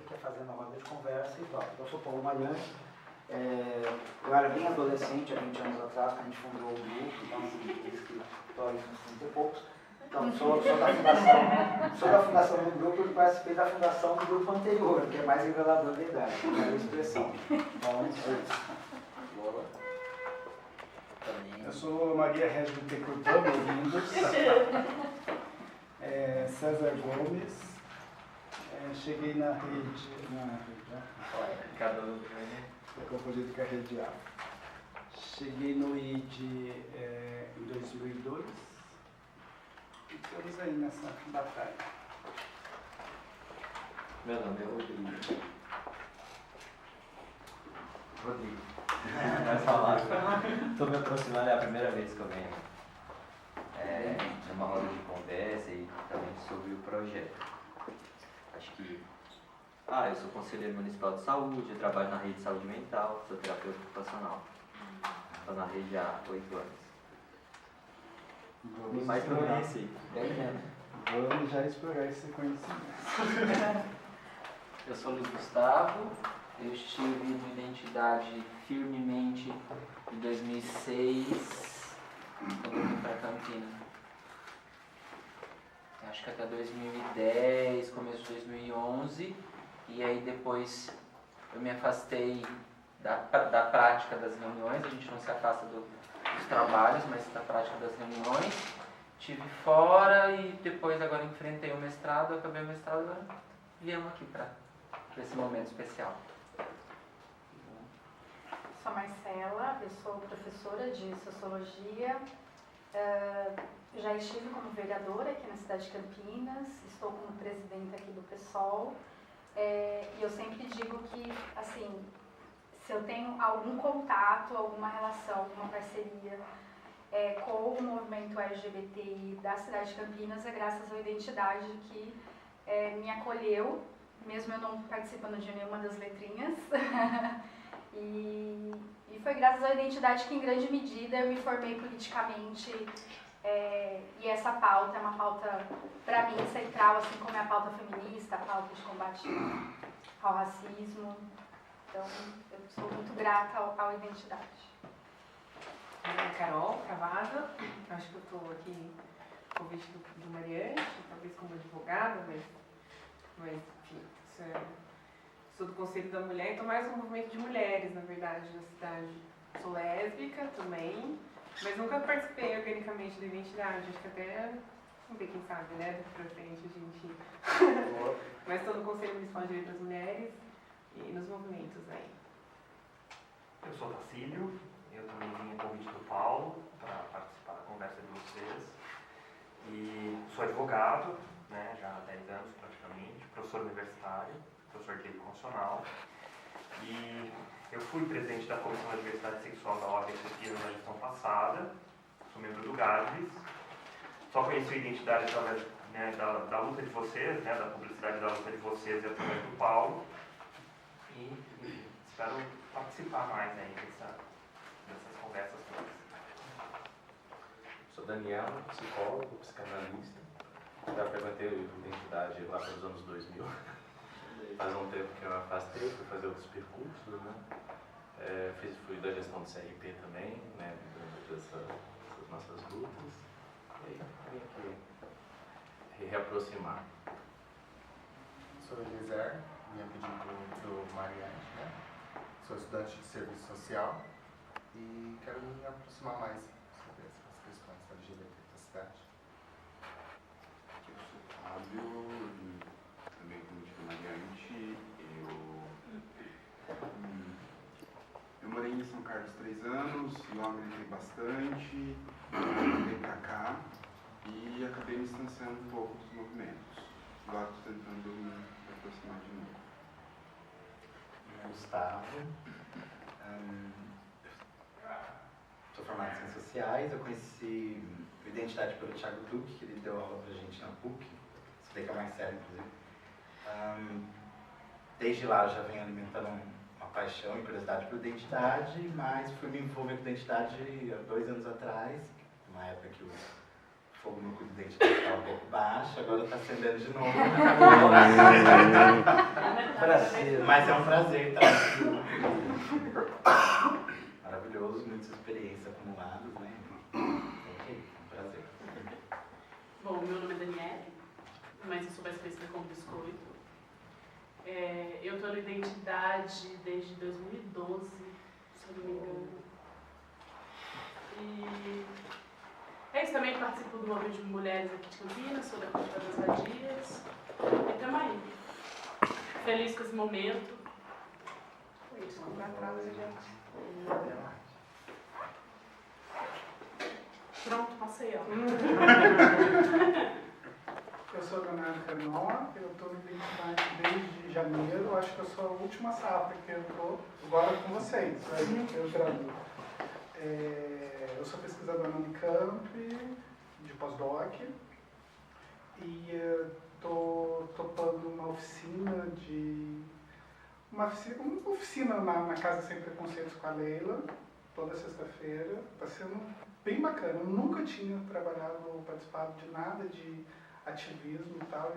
que quer fazer uma roda de conversa e tal. Eu sou Paulo Mariante. Eu era bem adolescente, há 20 anos atrás, quando a gente fundou o grupo, então assim, escritório uns 30 e poucos. Então, sou da fundação do grupo e participei da fundação do grupo anterior, que é mais revelador da idade, que é a expressão. Então, é isso. Eu sou Maria Régis Bittencourt, bem-vindos. César Gomes. Cheguei na rede. Eu confundi com a rede A. Cheguei no ID em 2002 e estamos aí nessa batalha. Meu nome é Rodrigo. Vai falar. Estou me aproximando, é a primeira vez que eu venho. Uma roda de conversa e também sobre o projeto. Acho que. Eu sou conselheiro municipal de saúde, eu trabalho na rede de saúde mental, sou terapeuta ocupacional. Estou na rede há 8 anos. Vamos Mais para conhecer. Vamos já explorar esse conhecimento. Eu sou Luiz Gustavo, eu estive no Identidade firmemente em 2006, quando eu vim para Campinas. Acho que até 2010, começo de 2011, e aí depois eu me afastei da prática das reuniões. A gente não se afasta dos trabalhos, mas da prática das reuniões. Estive fora e depois agora enfrentei o mestrado, acabei o mestrado, agora viemos aqui para esse momento especial. Sou Marcela, eu sou professora de Sociologia, já estive como vereadora aqui na cidade de Campinas, estou como presidente aqui do PSOL, e eu sempre digo que, assim, se eu tenho algum contato, alguma relação, alguma parceria com o movimento LGBTI da cidade de Campinas, é graças à Identidade que me acolheu, mesmo eu não participando de nenhuma das letrinhas. E foi graças à Identidade que, em grande medida, eu me formei politicamente. E essa pauta é uma pauta, para mim, central, assim como é a pauta feminista, a pauta de combate ao racismo. Então, eu sou muito grata à Identidade. Meu nome é Carol Cavada, acho que eu estou aqui com o convite do Mariante, talvez como advogada, mas enfim, sou do Conselho da Mulher, então mais um movimento de mulheres, na verdade, na cidade. Sou lésbica também, mas nunca participei organicamente da Identidade, acho que até, vamos ver quem sabe, né, daqui pra frente a gente... Mas estou no Conselho Municipal de Direitos das Mulheres e nos movimentos aí. Eu sou Tacílio, eu também vim a convite do Paulo para participar da conversa de vocês. E sou advogado, né, já há 10 anos praticamente, professor universitário, professor de direito constitucional. E eu fui presidente da Comissão de Diversidade Sexual da OAB Efetiva na gestão passada, sou membro do GADRES. Só conheci a Identidade através, né, da luta de vocês, né, da publicidade da luta de vocês e através do Paulo. E espero participar mais aí dessas conversas todas. Sou Daniel, psicólogo, psicanalista. Já frequentei a Identidade lá pelos anos 2000. Faz um tempo que eu me afastei, fui fazer outros percursos, né? Fui da gestão do CRP também, né? Dessas nossas lutas. E aí, vim aqui reaproximar. Sou Eliezer, vim a pedido do Mariante, né? Sou estudante de serviço social e quero me aproximar mais sobre essas questões LGBT da cidade. Eu sou Fábio, também como disse o Mariante. Eu morei em São Carlos 3 anos, lá militei bastante, mudei pra cá e acabei me distanciando um pouco dos movimentos. Agora estou tentando me aproximar de novo. Gustavo, sou formado em Ciências Sociais, eu conheci a Identidade pelo Thiago Duque, que ele deu aula pra gente na PUC, estudei com a Marcela, inclusive. Desde lá eu já venho alimentando uma paixão e curiosidade por identidade, mas fui me envolver com identidade há 2 anos atrás, uma época que o fogo no cu do dente estava um pouco baixo, agora está acendendo de novo. Prazer. Mas é um prazer estar aqui. Maravilhoso, muitas experiências acumuladas, né? Ok, um prazer. Bom, meu nome é Daniela, mas eu sou mais conhecida como Biscoito. Eu estou na Identidade desde 2012, se eu não me engano. E é isso, também participo do movimento de mulheres aqui de Campinas, sou da Cultura das Vadias. E estamos aí. Feliz com esse momento. Desculpa atraso, gente. Pronto, passei, ó. Eu sou Leonardo Canoa, eu estou na Identidade desde janeiro, acho que eu sou a última safra que entrou agora com vocês, entrando. Eu sou pesquisador na Unicamp, de pós-doc, e estou topando uma oficina na Casa Sem Preconceitos com a Leila, toda sexta-feira. Está sendo bem bacana. Eu nunca tinha trabalhado ou participado de nada de ativismo e tal.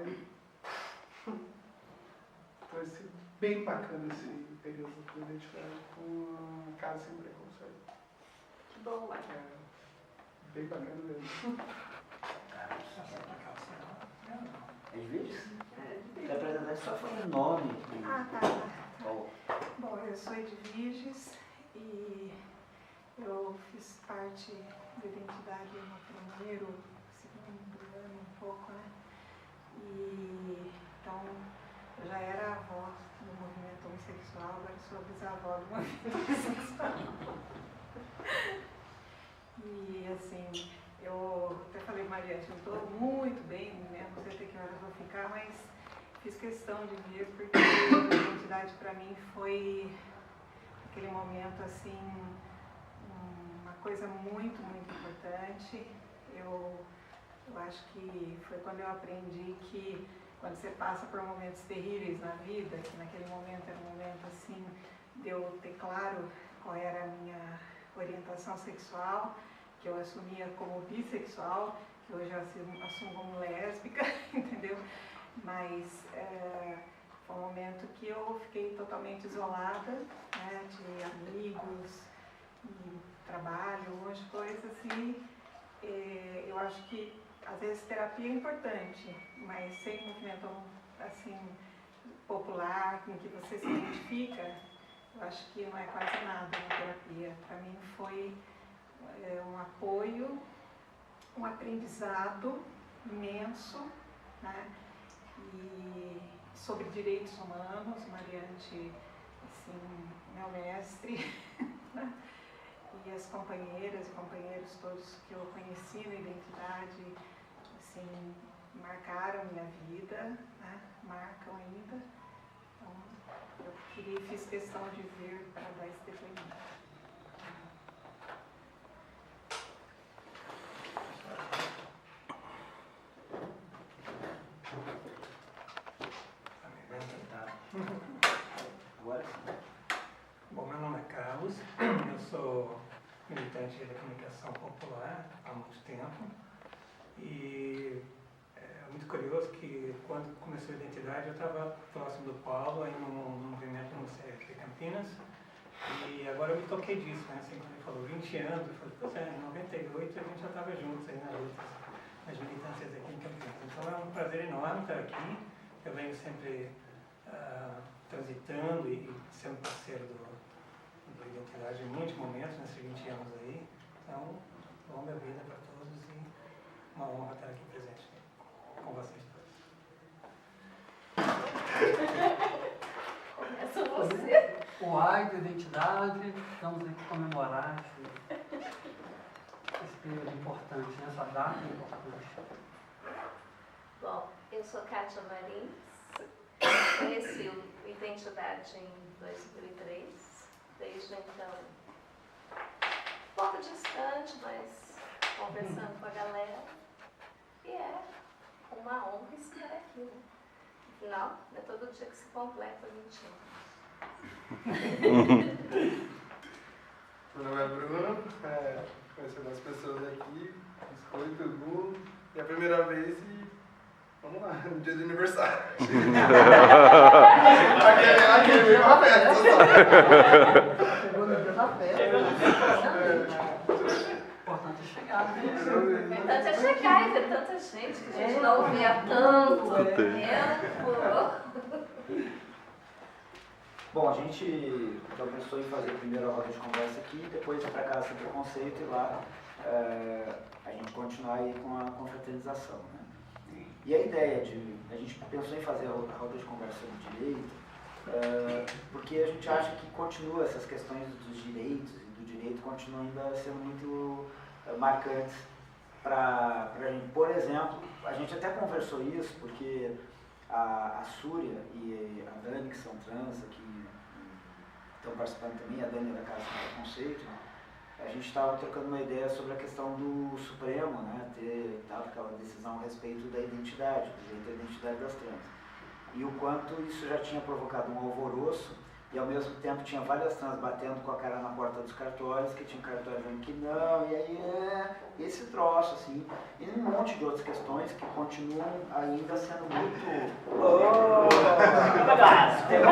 Vai ser bem bacana esse período de identidade com a Casa Sem Preconceito. Que bom, lá. Bem bacana mesmo. É de vídeos? Quer apresentar só falando nome. Ah, tá. Bom, eu sou Edviges e eu fiz parte da Identidade no primeiro, segundo ano, um pouco, né? E então eu já era avó do movimento homossexual, agora sou a bisavó do movimento homossexual. E assim, eu até falei, Mariante, eu estou muito bem, né? Não sei até que horas eu vou ficar, mas fiz questão de vir porque a identidade para mim foi aquele momento assim, uma coisa muito, muito importante. Eu acho que foi quando eu aprendi que quando você passa por momentos terríveis na vida, que naquele momento era um momento assim de eu ter claro qual era a minha orientação sexual, que eu assumia como bissexual, que hoje eu assumo como lésbica, entendeu? Mas foi um momento que eu fiquei totalmente isolada, né, de amigos, e trabalho, um monte de coisas, e eu acho que às vezes terapia é importante, mas sem um movimento assim, popular, com que você se identifica, eu acho que não é quase nada na terapia. Para mim foi um apoio, um aprendizado imenso, né? E sobre direitos humanos, Mariante, assim, meu mestre, né? E as companheiras e companheiros todos que eu conheci na identidade, assim, marcaram minha vida, né? Marcam ainda. Então, eu fiz questão de vir para dar esse depoimento. Bom, meu nome é Carlos, eu sou militante da comunicação popular há muito tempo e é muito curioso que quando começou a identidade eu estava próximo do Paulo, aí num movimento no CFP Campinas, e agora eu me toquei disso, né? Assim, quando ele falou 20 anos, eu falei, pois é, em 98 a gente já estava juntos aí na luta, nas militâncias aqui em Campinas. Então é um prazer enorme estar aqui, eu venho sempre transitando e sendo parceiro da identidade em muitos momentos, nesses 20 anos aí. Então, longa vida para todos e uma honra estar aqui presente com vocês todos. Começa você. O AI da identidade, vamos aqui comemorar esse período importante, né? Essa data importante. Bom, eu sou Kátia Marins, conheci o Identidade em 2003, desde então, um pouco distante, mas conversando com a galera, e é uma honra estar aqui, né? Afinal, não é todo dia que se completa 20 anos. Meu nome é Bruno, conhecendo as pessoas aqui, Biscoito, Gu, primeira vez e vamos lá, no dia do aniversário. Aquele veio uma festa, Chegou no dia da festa. Importante é chegar, né? Importante é chegar e ver tanta gente que a gente não vê há tanto tempo. Bom, a gente já pensou em fazer primeiro a roda de conversa aqui, depois ir para casa sem preconceito e lá a gente continuar aí com a confraternização, né? E a ideia a gente pensou em fazer a roda de conversa do direito, porque a gente acha que continua essas questões dos direitos e do direito continuam ainda sendo muito marcantes para a gente. Por exemplo, a gente até conversou isso, porque a Súria e a Dani, que são trans aqui, estão participando também, a Dani é da Casa do Conceito, né? A gente estava trocando uma ideia sobre a questão do Supremo, né, ter dado aquela decisão a respeito da identidade, do direito à identidade das trans. E o quanto isso já tinha provocado um alvoroço, e ao mesmo tempo tinha várias trans batendo com a cara na porta dos cartórios, que tinha cartório dizendo que não, e aí esse troço, assim, e um monte de outras questões que continuam ainda sendo muito...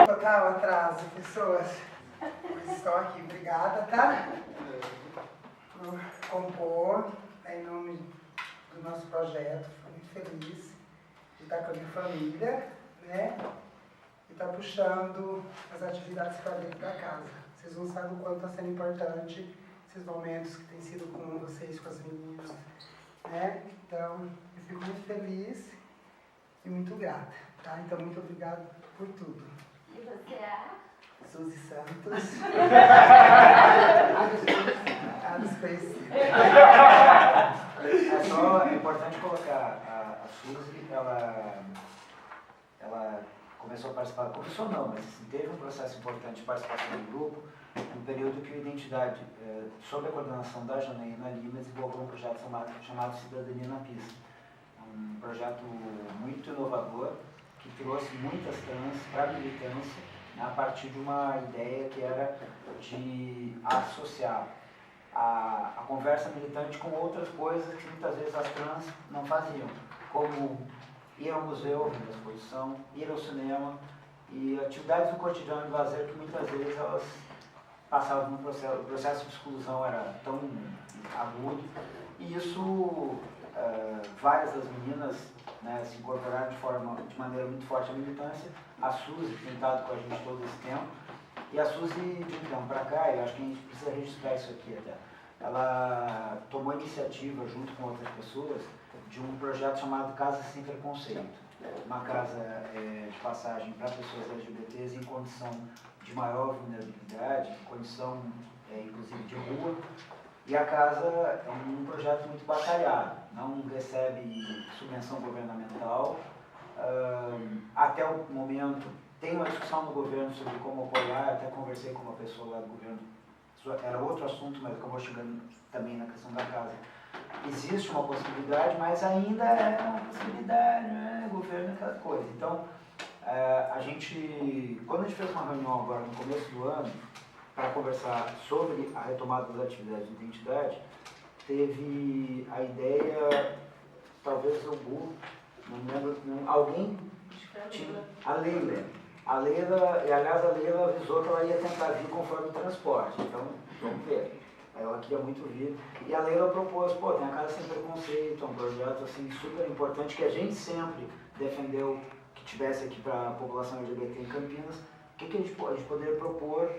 Total atraso, pessoas. Vocês estão aqui, obrigada, tá? Por compor em nome do nosso projeto. Fico muito feliz de estar com a minha família, né? E estar puxando as atividades para dentro da casa. Vocês não sabem o quanto está sendo importante esses momentos que têm sido com vocês, com as meninas, né? Então, eu fico muito feliz e muito grata, tá? Então, muito obrigado por tudo. E você é? Suzy Santos. A desconhecida. É só importante colocar, a Suzy, ela começou a participar, começou não, mas assim, teve um processo importante de participação do grupo no período que a Identidade, sob a coordenação da Janaína Lima, desenvolveu um projeto chamado Cidadania na Pista. Um projeto muito inovador, que trouxe muitas trans para a militância, a partir de uma ideia que era de associar a conversa militante com outras coisas que muitas vezes as trans não faziam, como ir ao museu, ver a exposição, ir ao cinema e atividades do cotidiano de lazer que muitas vezes elas passavam no processo, o processo de exclusão era tão agudo e isso, várias das meninas, né, se incorporaram de maneira muito forte à militância. A Suzy tem estado com a gente todo esse tempo. E a Suzy, de um tempo para cá, eu acho que a gente precisa registrar isso aqui até, ela tomou iniciativa, junto com outras pessoas, de um projeto chamado Casa Sem Preconceito. Uma casa de passagem para pessoas LGBTs em condição de maior vulnerabilidade, em condição, inclusive, de rua. E a casa é um projeto muito batalhado, não recebe subvenção governamental. Até o momento, tem uma discussão no governo sobre como apoiar, até conversei com uma pessoa lá do governo, era outro assunto, mas acabou chegando também na questão da casa. Existe uma possibilidade, mas ainda é uma possibilidade, né? Governo é aquela coisa. Então, quando a gente fez uma reunião agora no começo do ano, para conversar sobre a retomada das atividades de identidade, teve a ideia, talvez o Bu, não me lembro, alguém tinha, a Leila, e aliás a Leila avisou que ela ia tentar vir conforme o transporte, então vamos ver. Ela queria muito vir, e a Leila propôs, tem a Casa Sem Preconceito, um projeto assim, super importante que a gente sempre defendeu que tivesse aqui para a população LGBT em Campinas. O que a gente poderia propor?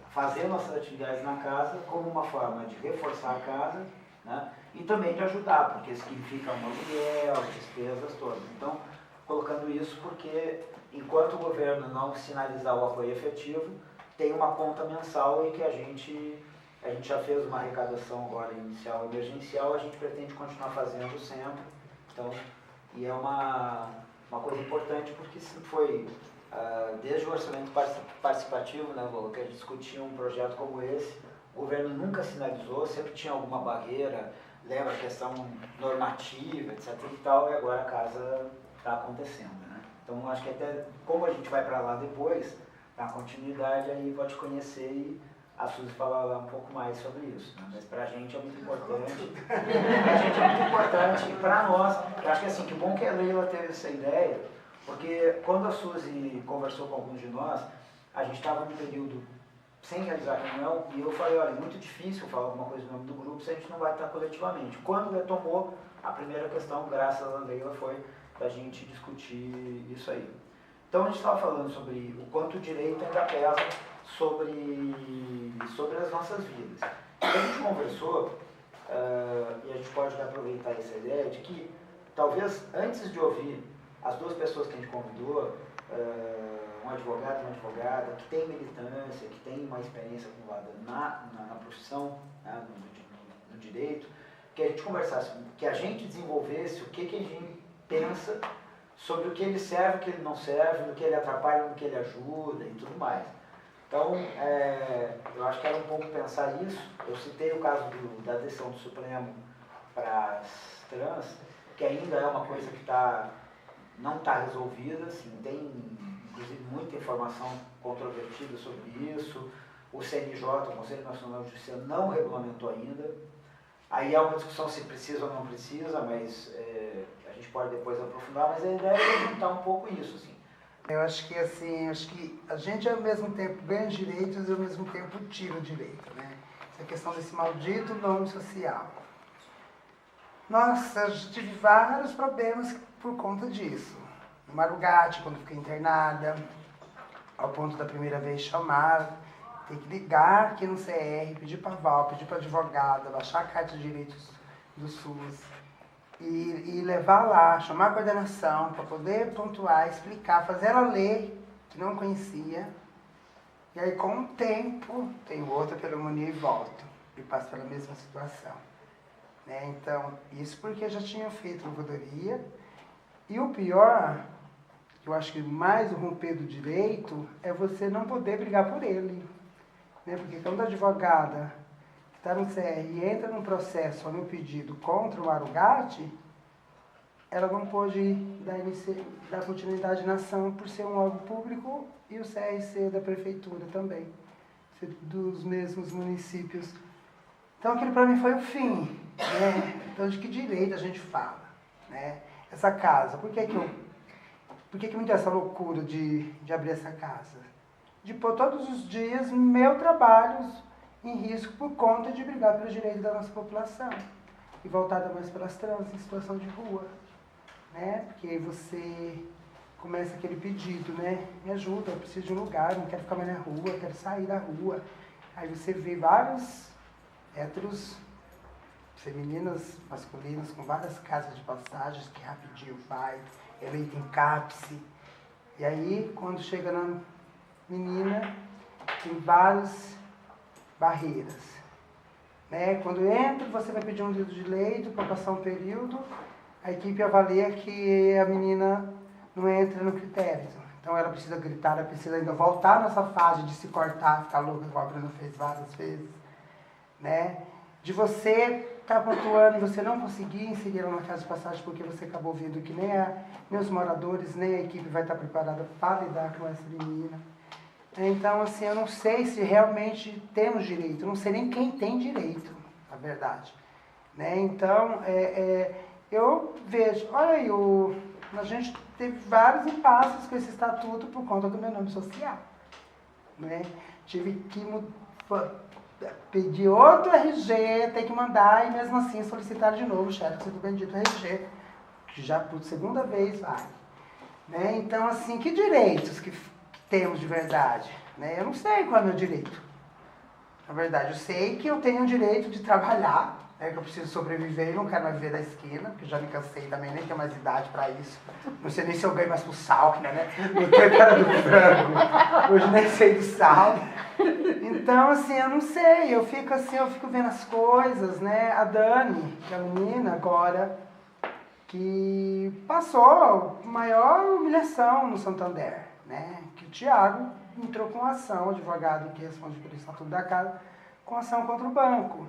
Fazer nossas atividades na casa como uma forma de reforçar a casa, né? E também de ajudar, porque significa um aluguel, as despesas todas. Então, colocando isso porque enquanto o governo não sinalizar o apoio efetivo, tem uma conta mensal e que a gente já fez uma arrecadação agora inicial emergencial, a gente pretende continuar fazendo sempre. Então, e é uma coisa importante porque sempre foi, desde o orçamento participativo, né, que a gente discutia um projeto como esse, o governo nunca sinalizou, sempre tinha alguma barreira, lembra a questão normativa, etc e tal, e agora a casa está acontecendo, né? Então, acho que até como a gente vai para lá depois, na continuidade, aí pode conhecer e a Suzy falar um pouco mais sobre isso, né? Mas para a gente é muito importante. Pra gente é muito importante, e para nós, eu acho que assim, que bom que a Leila teve essa ideia, porque quando a Suzy conversou com alguns de nós, a gente estava num período sem realizar reunião, e eu falei, olha, é muito difícil falar alguma coisa no nome do grupo se a gente não vai estar coletivamente. Quando retomou, a primeira questão, graças a Leila, foi da gente discutir isso aí. Então a gente estava falando sobre o quanto o direito ainda pesa sobre as nossas vidas. E a gente conversou, e a gente pode aproveitar essa ideia de que, talvez antes de ouvir as duas pessoas que a gente convidou, um advogado e uma advogada, que tem militância, que tem uma experiência acumulada na profissão, né, no direito, que a gente conversasse, que a gente desenvolvesse o que a gente pensa sobre o que ele serve, o que ele não serve, no que ele atrapalha, no que ele ajuda e tudo mais. Então, eu acho que era um pouco pensar isso. Eu citei o caso da decisão do Supremo para as trans, que ainda é uma coisa que não está resolvida, assim, tem inclusive muita informação controvertida sobre isso. O CNJ, o Conselho Nacional de Justiça, não regulamentou ainda. Aí há uma discussão se precisa ou não precisa, mas a gente pode depois aprofundar, mas a ideia é juntar um pouco isso, assim. Eu acho que assim, a gente ao mesmo tempo ganha direitos e ao mesmo tempo tira o direito, né? Essa questão desse maldito nome social. Nossa, eu tive vários problemas por conta disso. No Marugate, quando fiquei internada, ao ponto da primeira vez chamar, ter que ligar aqui no CR, pedir para a Val, pedir para a advogada, baixar a carta de direitos do SUS e levar lá, chamar a coordenação para poder pontuar, explicar, fazer ela ler, que não conhecia. E aí, com o tempo, tenho outra pneumonia e volto, e passo pela mesma situação. Né? Então, isso porque eu já tinha feito ouvidoria. E o pior, eu acho que mais o romper do direito, é você não poder brigar por ele. Né? Porque quando a advogada que está no CR e entra num processo ou num pedido contra o Marugate, ela não pôde dar continuidade na ação por ser um órgão público e o CRC da prefeitura também, ser dos mesmos municípios. Então aquilo para mim foi o fim. Né? Então de que direito a gente fala? Né? Essa casa, por que me deu essa loucura de abrir essa casa? De pôr todos os dias meu trabalho em risco por conta de brigar pelos direitos da nossa população. E voltada mais pelas trans em situação de rua. Né? Porque aí você começa aquele pedido, né? Me ajuda, eu preciso de um lugar, não quero ficar mais na rua, quero sair da rua. Aí você vê vários héteros, femininas, masculinas, com várias casas de passagens que rapidinho vai, eleito em CAPSE. E aí, quando chega na menina, tem várias barreiras. Né? Quando entra, você vai pedir um litro de leite para passar um período, a equipe avalia que a menina não entra no critério. Então ela precisa gritar, ela precisa ainda voltar nessa fase de se cortar, ficar louca, como a Bruna fez várias vezes. Né? De você estar pontuando e você não conseguir inserir ela na casa de passagem porque você acabou vendo que nem os moradores, nem a equipe vai estar preparada para lidar com essa menina. Então, assim, eu não sei se realmente temos direito, eu não sei nem quem tem direito, na verdade. Né? Então, eu vejo, olha aí, a gente teve vários impasses com esse estatuto por conta do meu nome social. Né? Tive que pedir outro RG, ter que mandar e mesmo assim solicitar de novo o chefe do bendito RG, que já por segunda vez vai. Né? Então, assim, que direitos que temos de verdade? Né? Eu não sei qual é o meu direito. Na verdade, eu sei que eu tenho o direito de trabalhar, né, que eu preciso sobreviver e não quero mais viver da esquina, porque já me cansei também, nem tenho mais idade para isso. Não sei nem se eu ganho mais pro sal, né? No tempo era do frango, hoje nem sei do sal. Então, assim, eu não sei, eu fico vendo as coisas, né? A Dani, que é a menina agora, que passou a maior humilhação no Santander, né? Que o Thiago entrou com ação, o advogado que responde pelo Estatuto da Casa, com ação contra o banco.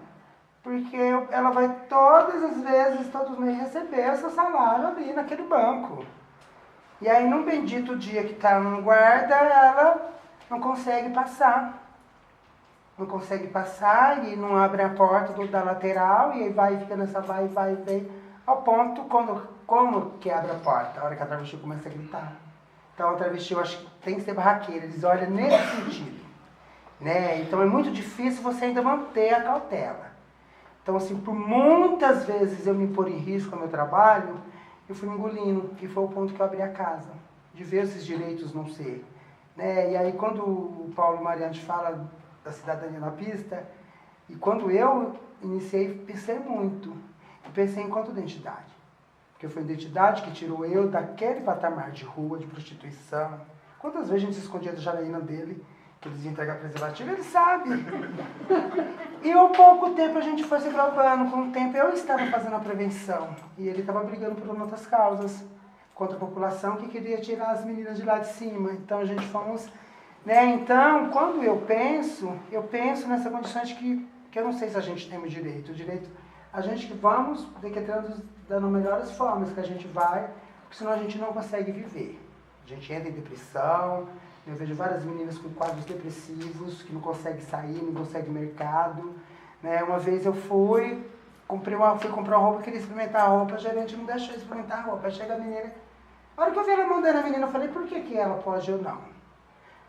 Porque ela vai todas as vezes, todos os meses, receber o seu salário ali naquele banco. E aí, num bendito dia que está no guarda, ela não consegue passar. não consegue passar e não abre a porta da lateral e aí vai, fica nessa vai, vem, ao ponto como que abre a porta, a hora que a travesti começa a gritar. Então a travesti, eu acho que tem que ser barraqueira, eles olham nesse sentido, né? Então é muito difícil você ainda manter a cautela. Então assim, por muitas vezes eu me pôr em risco no meu trabalho, eu fui me engolindo, que foi o ponto que eu abri a casa, de ver esses direitos não ser. Né? E aí quando o Paulo Mariante fala da cidadania na pista, e quando eu iniciei, pensei muito. Eu pensei enquanto identidade. Porque foi a identidade que tirou eu daquele patamar de rua, de prostituição. Quantas vezes a gente se escondia da janaína dele, que eles iam entregar preservativo, ele sabe. E ao pouco tempo a gente foi se gravando. Com o tempo eu estava fazendo a prevenção. E ele estava brigando por outras causas. Contra a população que queria tirar as meninas de lá de cima. Então a gente fomos... Né? Então, quando eu penso nessa condição de que eu não sei se a gente tem o direito. O direito, a gente que vamos decretando dando melhores formas que a gente vai, porque senão a gente não consegue viver. A gente entra em depressão, eu vejo várias meninas com quadros depressivos, que não conseguem sair, não conseguem mercado. Né? Uma vez eu fui comprar uma roupa, queria experimentar a roupa, a gerente não deixou eu experimentar a roupa. Aí chega a menina, a hora que eu vi ela mandando a menina, eu falei, por que ela pode ou não?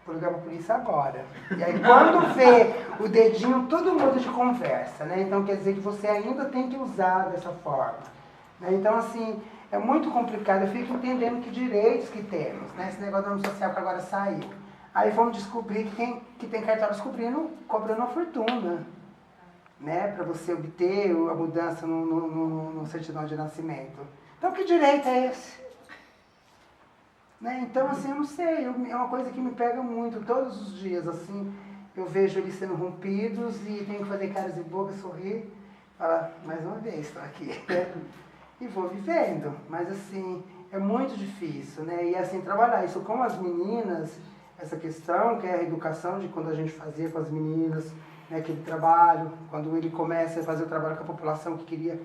Vou ligar pra polícia agora. E aí quando vê o dedinho, todo muda de conversa, né? Então quer dizer que você ainda tem que usar dessa forma. Né? Então assim, é muito complicado, eu fico entendendo que direitos que temos, né? Esse negócio da nome social que agora saiu. Aí vamos descobrir que tem cartórios cobrando uma fortuna, né? Para você obter a mudança no certidão de nascimento. Então que direito é esse? Né? Então, assim, eu não sei, é uma coisa que me pega muito, todos os dias, assim, eu vejo eles sendo rompidos e tenho que fazer caras e bocas, sorrir, falar, mais uma vez, estou aqui, né? E vou vivendo, mas, assim, é muito difícil, né? E, assim, trabalhar isso com as meninas, essa questão, que é a educação de quando a gente fazia com as meninas, né, aquele trabalho, quando ele começa a fazer o trabalho com a população que queria,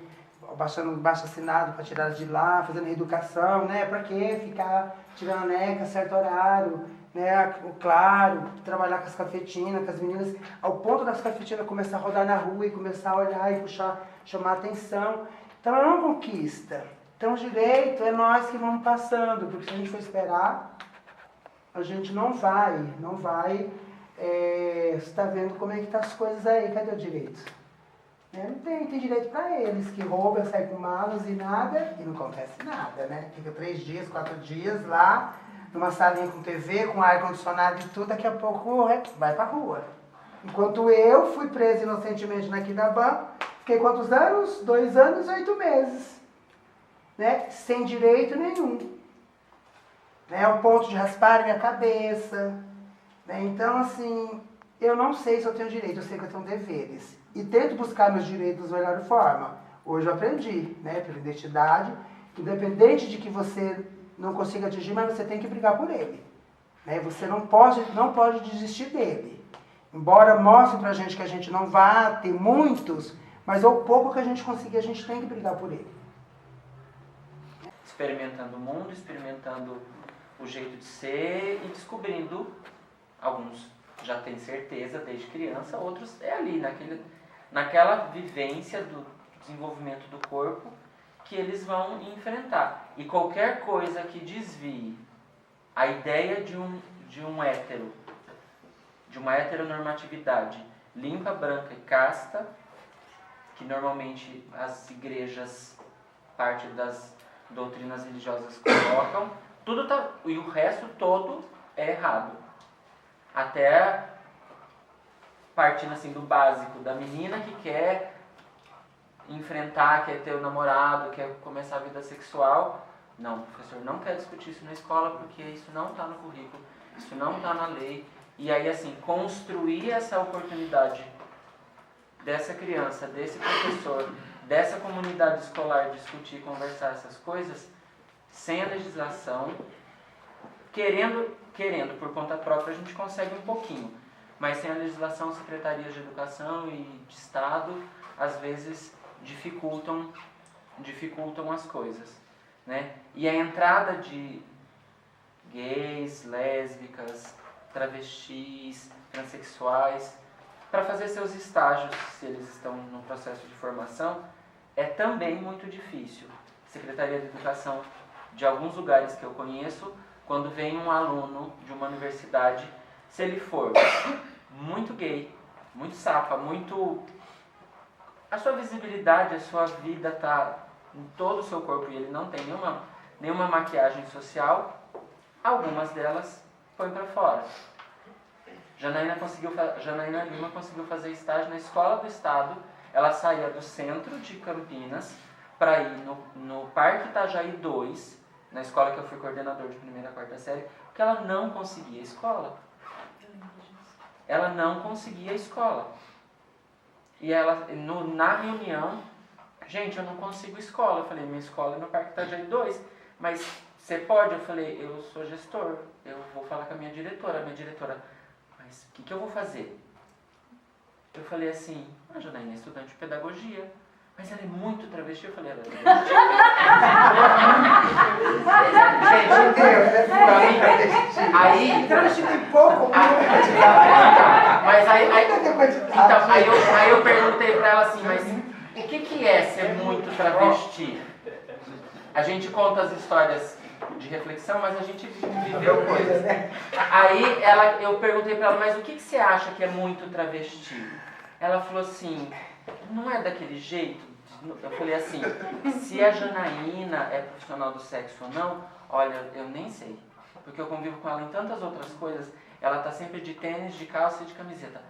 baixando baixo assinado para tirar de lá, fazendo reeducação, né? Para quê? Ficar tirando neca, certo horário, né? Claro, trabalhar com as cafetinas, com as meninas, ao ponto das cafetinas começar a rodar na rua e começar a olhar e puxar, chamar a atenção. Então é uma conquista. Então o direito é nós que vamos passando, porque se a gente for esperar, a gente não vai. Você está vendo como é que tá as coisas aí, cadê o direito? Não tem direito para eles, que roubam, saem com malas e nada, e não acontece nada, né? Fica 3 dias, 4 dias lá, numa salinha com TV, com ar-condicionado e tudo, daqui a pouco vai pra rua. Enquanto eu fui presa inocentemente na Quidabã, fiquei quantos anos? 2 anos e 8 meses. Né? Sem direito nenhum. Né? Ao ponto de raspar minha cabeça. Né? Então, assim, eu não sei se eu tenho direito, eu sei que eu tenho deveres. E tento buscar meus direitos da melhor forma. Hoje eu aprendi, né, pela identidade, independente de que você não consiga atingir, mas você tem que brigar por ele. Né? Você não pode desistir dele. Embora mostre pra gente que a gente não vai ter muitos, mas ao pouco que a gente conseguir, a gente tem que brigar por ele. Experimentando o mundo, experimentando o jeito de ser e descobrindo, alguns já têm certeza desde criança, outros é ali, naquela vivência do desenvolvimento do corpo que eles vão enfrentar. E qualquer coisa que desvie a ideia de um hétero, de uma heteronormatividade limpa, branca e casta, que normalmente as igrejas, parte das doutrinas religiosas colocam, e o resto todo é errado. Até partindo assim do básico, da menina que quer enfrentar, quer ter o namorado, quer começar a vida sexual. Não, o professor não quer discutir isso na escola porque isso não está no currículo, isso não está na lei. E aí, assim, construir essa oportunidade dessa criança, desse professor, dessa comunidade escolar discutir, conversar essas coisas, sem a legislação, querendo por conta própria, a gente consegue um pouquinho. Mas sem a legislação, secretarias de educação e de Estado, às vezes dificultam as coisas. Né? E a entrada de gays, lésbicas, travestis, transexuais, Para fazer seus estágios, se eles estão no processo de formação, é também muito difícil. Secretaria de Educação de alguns lugares que eu conheço, quando vem um aluno de uma universidade, se ele for muito gay, muito sapa, muito... A sua visibilidade, a sua vida está em todo o seu corpo e ele não tem nenhuma maquiagem social, algumas delas põe para fora. Janaína Lima conseguiu fazer estágio na Escola do Estado. Ela saía do centro de Campinas para ir no Parque Itajaí 2, na escola que eu fui coordenador de 1ª a 4ª série, porque ela não conseguia escola. Ela não conseguia escola. E ela, na reunião, gente, eu não consigo escola. Eu falei, minha escola é no Parque Itajaí 2, mas você pode? Eu falei, eu sou gestor, eu vou falar com a minha diretora. A minha diretora, mas o que eu vou fazer? Eu falei assim, a Janaína é estudante de pedagogia, mas ela é muito travesti. Eu falei, ela é travesti. Gente, aí... Travesti tem pouco. Mas aí eu perguntei pra ela assim, mas o que é ser muito travesti? A gente conta as histórias de reflexão, mas a gente viveu coisas. Aí eu perguntei pra ela, mas o que você acha que é muito travesti? Ela falou assim, não é daquele jeito? Eu falei assim, se a Janaína é profissional do sexo ou não, olha, eu nem sei. Porque eu convivo com ela em tantas outras coisas. Ela tá sempre de tênis, de calça e de camiseta.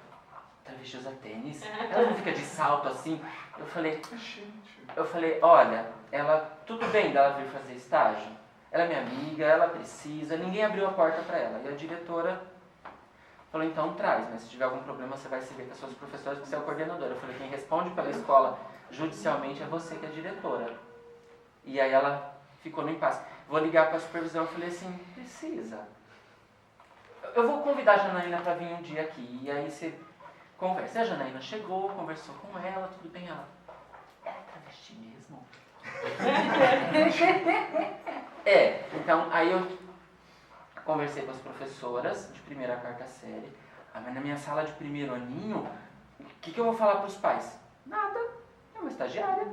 Travesti usa tênis? Ela não fica de salto assim? Eu falei, olha, tudo bem dela vir fazer estágio. Ela é minha amiga, ela precisa, ninguém abriu a porta para ela. E a diretora falou, então traz, mas se tiver algum problema você vai se ver com as suas professoras, porque você é o coordenador. Eu falei, quem responde pela escola judicialmente é você que é diretora. E aí ela ficou no impasse. Vou ligar para a supervisão. Eu falei assim, precisa. Eu vou convidar a Janaína para vir um dia aqui. E aí você conversa. E a Janaína chegou, conversou com ela, tudo bem. Ela é travesti mesmo? Então aí eu conversei com as professoras de 1ª a 4ª série. Mas na minha sala de 1º aninho, o que eu vou falar para os pais? Nada, é uma estagiária.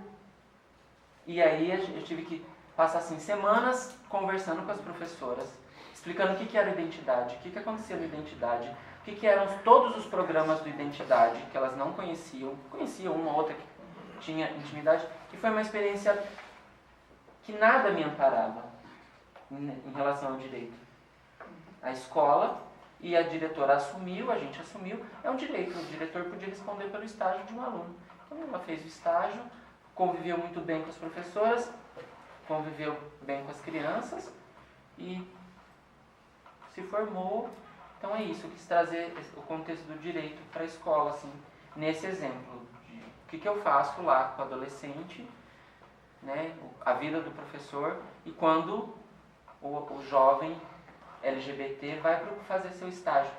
E aí eu tive que passar assim, semanas conversando com as professoras, explicando o que era identidade, o que acontecia no identidade, o que eram todos os programas do identidade, que elas não conheciam uma ou outra que tinha intimidade, e foi uma experiência que nada me amparava em relação ao direito. A escola e a diretora assumiu, a gente assumiu, é um direito, o diretor podia responder pelo estágio de um aluno. Então ela fez o estágio, conviveu muito bem com as professoras, conviveu bem com as crianças e se formou. Então é isso, eu quis trazer o contexto do direito para a escola, assim, nesse exemplo. O que eu faço lá com o adolescente, né, a vida do professor, e quando o jovem LGBT vai fazer seu estágio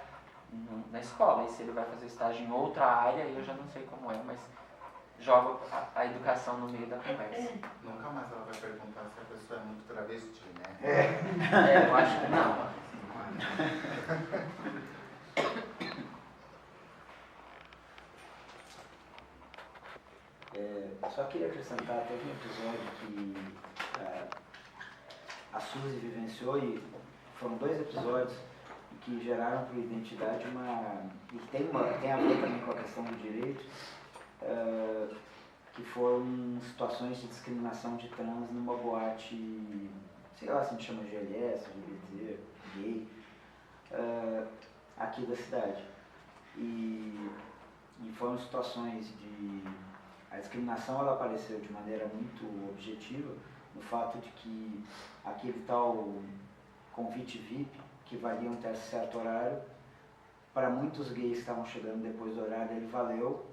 na escola. E se ele vai fazer estágio em outra área, eu já não sei como é, mas joga a educação no meio da conversa. Nunca mais ela vai perguntar se a pessoa é muito travesti, né? Eu acho que não. Só queria acrescentar, teve um episódio que a Suzy vivenciou, e foram 2 episódios que geraram para a identidade e tem a ver também com a questão do direito, que foram situações de discriminação de trans numa boate, sei lá se a gente chama de GLS, LGBT, gay, aqui da cidade. E foram situações de... A discriminação ela apareceu de maneira muito objetiva no fato de que aquele tal convite VIP, que valia um certo horário, para muitos gays que estavam chegando depois do horário, ele valeu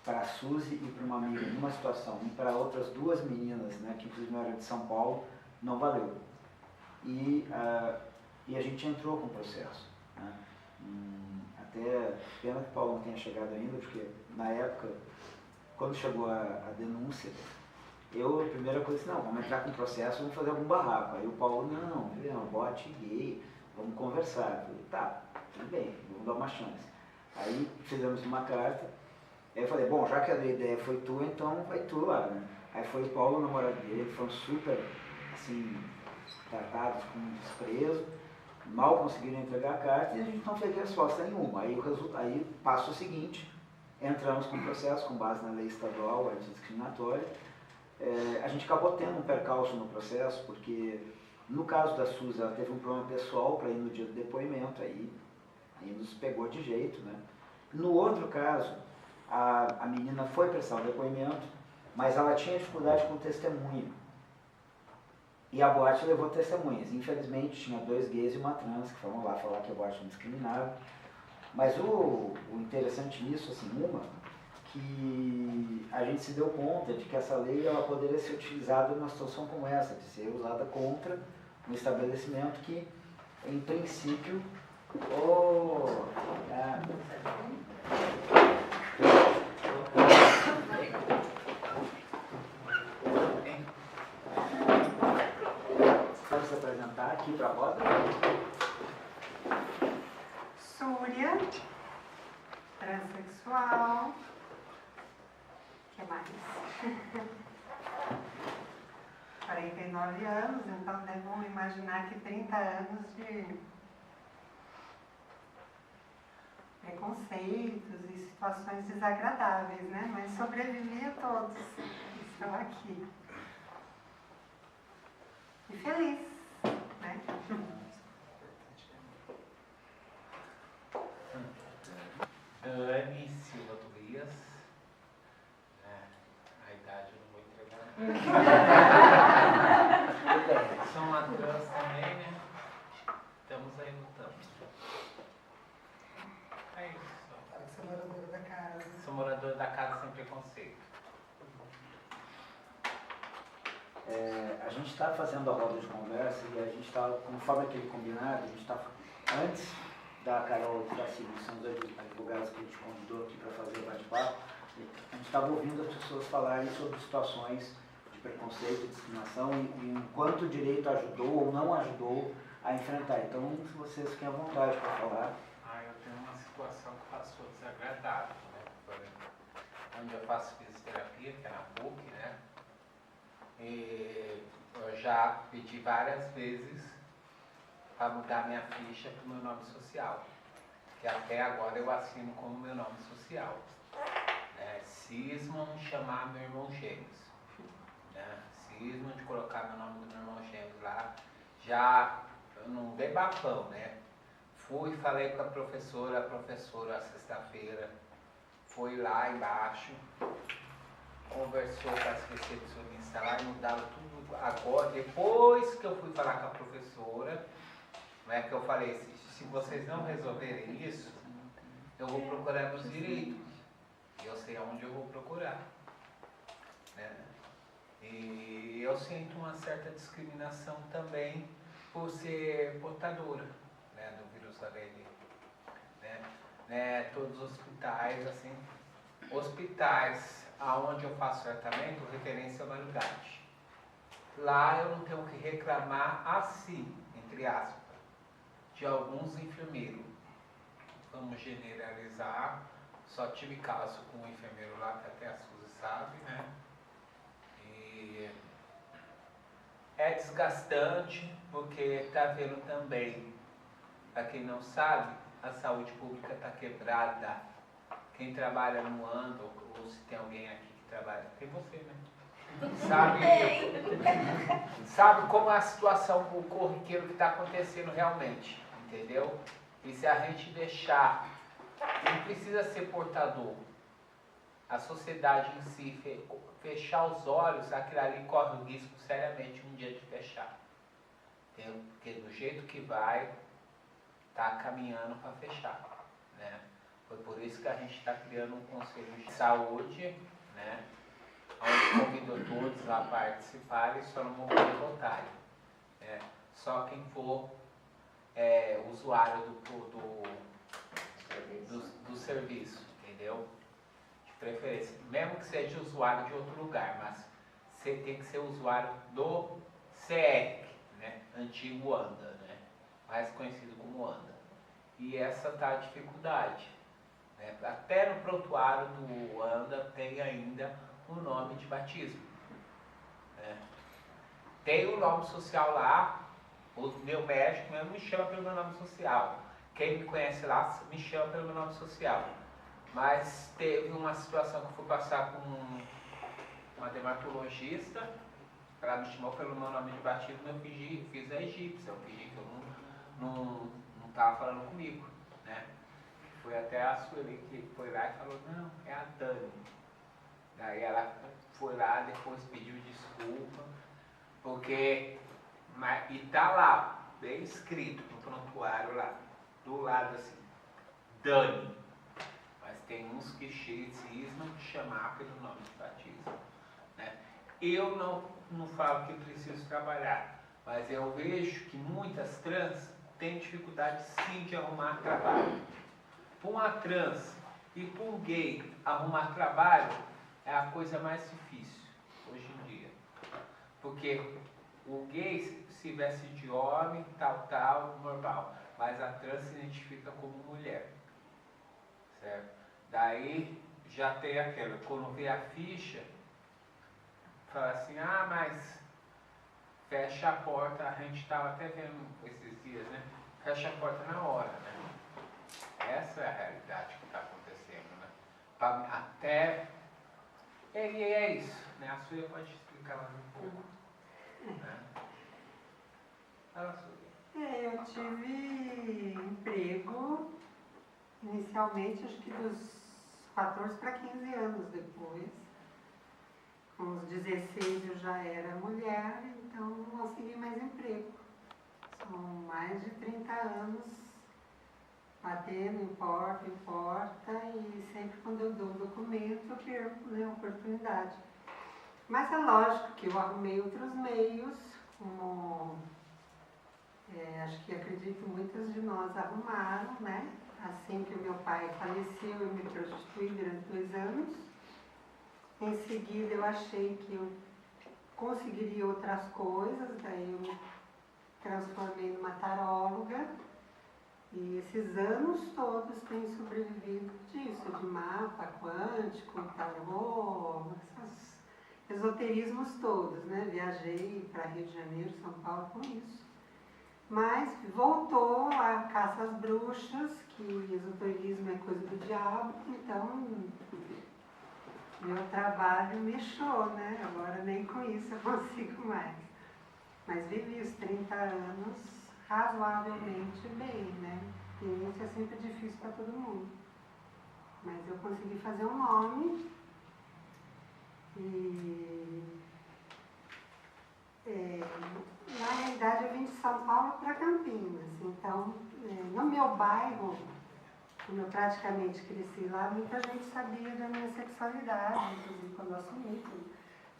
para a Suzy e para uma amiga numa situação, e para outras 2 meninas, né, que inclusive não eram de São Paulo, não valeu. E a gente entrou com o processo. Né? Até pena que o Paulo não tenha chegado ainda, porque na época, quando chegou a denúncia, a primeira coisa assim, não, vamos entrar com o processo, vamos fazer algum barraco. Aí o Paulo, não, bote gay, vamos conversar. Eu falei, tá, tudo bem, vamos dar uma chance. Aí fizemos uma carta, aí eu falei, bom, já que a ideia foi tua, então vai tu lá, né? Aí foi o Paulo, o namorado dele, foram super, assim, tratados com desprezo, mal conseguiram entregar a carta e a gente não fez resposta nenhuma. Aí passo o seguinte, entramos com o processo com base na lei estadual antidiscriminatória. A gente acabou tendo um percalço no processo, porque no caso da Suzy, ela teve um problema pessoal para ir no dia do depoimento, aí nos pegou de jeito, né? No outro caso, a menina foi prestar o depoimento, mas ela tinha dificuldade com o testemunho. E a boate levou testemunhas. Infelizmente, tinha 2 gays e uma trans que foram lá falar que a boate não discriminava. Mas o interessante nisso, assim, que a gente se deu conta de que essa lei ela poderia ser utilizada numa situação como essa, de ser usada contra um estabelecimento que, em princípio, Vamos se apresentar aqui para a roda. Súria, transexual, o que mais? 49 anos, então devo imaginar que 30 anos de preconceitos e situações desagradáveis, né? Mas sobrevivi a todos que estão aqui. E feliz, né? Dani Silva Tobias. A idade eu não vou entregar. Sou uma trans também, né? Estamos aí lutando. É isso. Sou moradora da casa. Sou moradora da casa sem preconceito. A gente está fazendo a roda de conversa e a gente está, conforme aquele combinado, a gente está, antes da Carol e da Silvia, que são os advogados que a gente convidou aqui para fazer o bate-papo, a gente estava ouvindo as pessoas falarem sobre situações de preconceito e discriminação e enquanto o direito ajudou ou não ajudou a enfrentar. Então, se vocês fiquem à vontade para falar. Eu tenho uma situação que passou desagradável, né? Por exemplo, onde eu faço fisioterapia, que é na PUC, né? E eu já pedi várias vezes para mudar minha ficha para o meu nome social, que até agora eu assino como meu nome social. Cismam chamar meu irmão gêmeos. Cismam de colocar meu nome do meu irmão gêmeos lá, já num debafão, né? Fui, falei com a professora sexta-feira, foi lá embaixo, conversou com as recepcionistas lá e mudaram tudo agora, depois que eu fui falar com a professora, né, que eu falei, se vocês não resolverem isso, eu vou procurar meus direitos. E eu sei aonde eu vou procurar. Né? E eu sinto uma certa discriminação também por ser portadora, né, do vírus HIV. Todos os hospitais, assim, hospitais aonde eu faço tratamento, referência à humanidade. Lá eu não tenho que reclamar assim, entre aspas, de alguns enfermeiros. Vamos generalizar, só tive caso com um enfermeiro lá, que até a Suzy sabe, né? E é desgastante, porque tá vendo também, para quem não sabe, a saúde pública está quebrada. Quem trabalha no ANDO, ou se tem alguém aqui que trabalha, tem você, né? Sabe como é a situação, o corriqueiro que está acontecendo realmente, entendeu? E se a gente deixar, não precisa ser portador, a sociedade em si fechar os olhos, aquilo ali corre o risco seriamente um dia de fechar. Entendeu? Porque do jeito que vai, está caminhando para fechar, né? Foi por isso que a gente está criando um conselho de saúde, né? Onde convidou todos a participarem, só não vão poder votar. Né? Só quem for usuário do serviço, entendeu? De preferência. Mesmo que seja usuário de outro lugar, mas você tem que ser usuário do CR, né? Antigo ANDA, né? Mais conhecido como ANDA. E essa tá a dificuldade. né? Até no prontuário do ANDA tem ainda o nome de batismo. Né? Tem o nome social lá, o meu médico mesmo me chama pelo meu nome social. Quem me conhece lá me chama pelo meu nome social. Mas teve uma situação que eu fui passar com uma dermatologista, ela me chamou pelo meu nome de batismo, eu fiz a egípcia, eu fingi que eu não estava falando comigo, né? Foi até a Sueli que foi lá e falou, não, é a Dani. Daí ela foi lá, depois pediu desculpa, porque, e tá lá, bem escrito no prontuário lá, do lado assim, Dani. Mas tem uns que cismam de chamar pelo nome de batismo, né? Eu não falo que eu preciso trabalhar, mas eu vejo que muitas trans têm dificuldade sim de arrumar trabalho. Para uma trans e para um gay arrumar trabalho é a coisa mais difícil hoje em dia. Porque o gay se veste de homem, tal, normal, mas a trans se identifica como mulher. Certo? Daí já tem aquela, quando vê a ficha, fala assim, ah, mas fecha a porta, a gente estava até vendo esses dias, né? Fecha a porta na hora, né? Essa é a realidade que está acontecendo, né? Até, e é isso, né? A Sueli pode explicar mais um pouco. Né? Fala, Sueli. Eu tive emprego, inicialmente, acho que dos 14 para 15 anos depois. Com os 16 eu já era mulher, então não consegui mais emprego. São mais de 30 anos batendo em porta, e sempre quando eu dou um documento eu perco, né, a oportunidade. Mas é lógico que eu arrumei outros meios, como acho que acredito muitas de nós arrumaram, né? Assim que o meu pai faleceu, eu me prostituí durante 2 anos. Em seguida eu achei que eu conseguiria outras coisas, daí eu me transformei numa taróloga. E esses anos todos tenho sobrevivido disso, de mapa quântico, tarô, esses esoterismos todos, né? Viajei para Rio de Janeiro, São Paulo com isso. Mas voltou a caça às bruxas, que esoterismo é coisa do diabo, então meu trabalho me echou, né? Agora nem com isso eu consigo mais. Mas vivi os 30 anos razoavelmente bem, né? O início é sempre difícil para todo mundo. Mas eu consegui fazer um nome e na realidade eu vim de São Paulo para Campinas. Então, no meu bairro, como eu praticamente cresci lá, muita gente sabia da minha sexualidade, inclusive quando eu assumi tudo.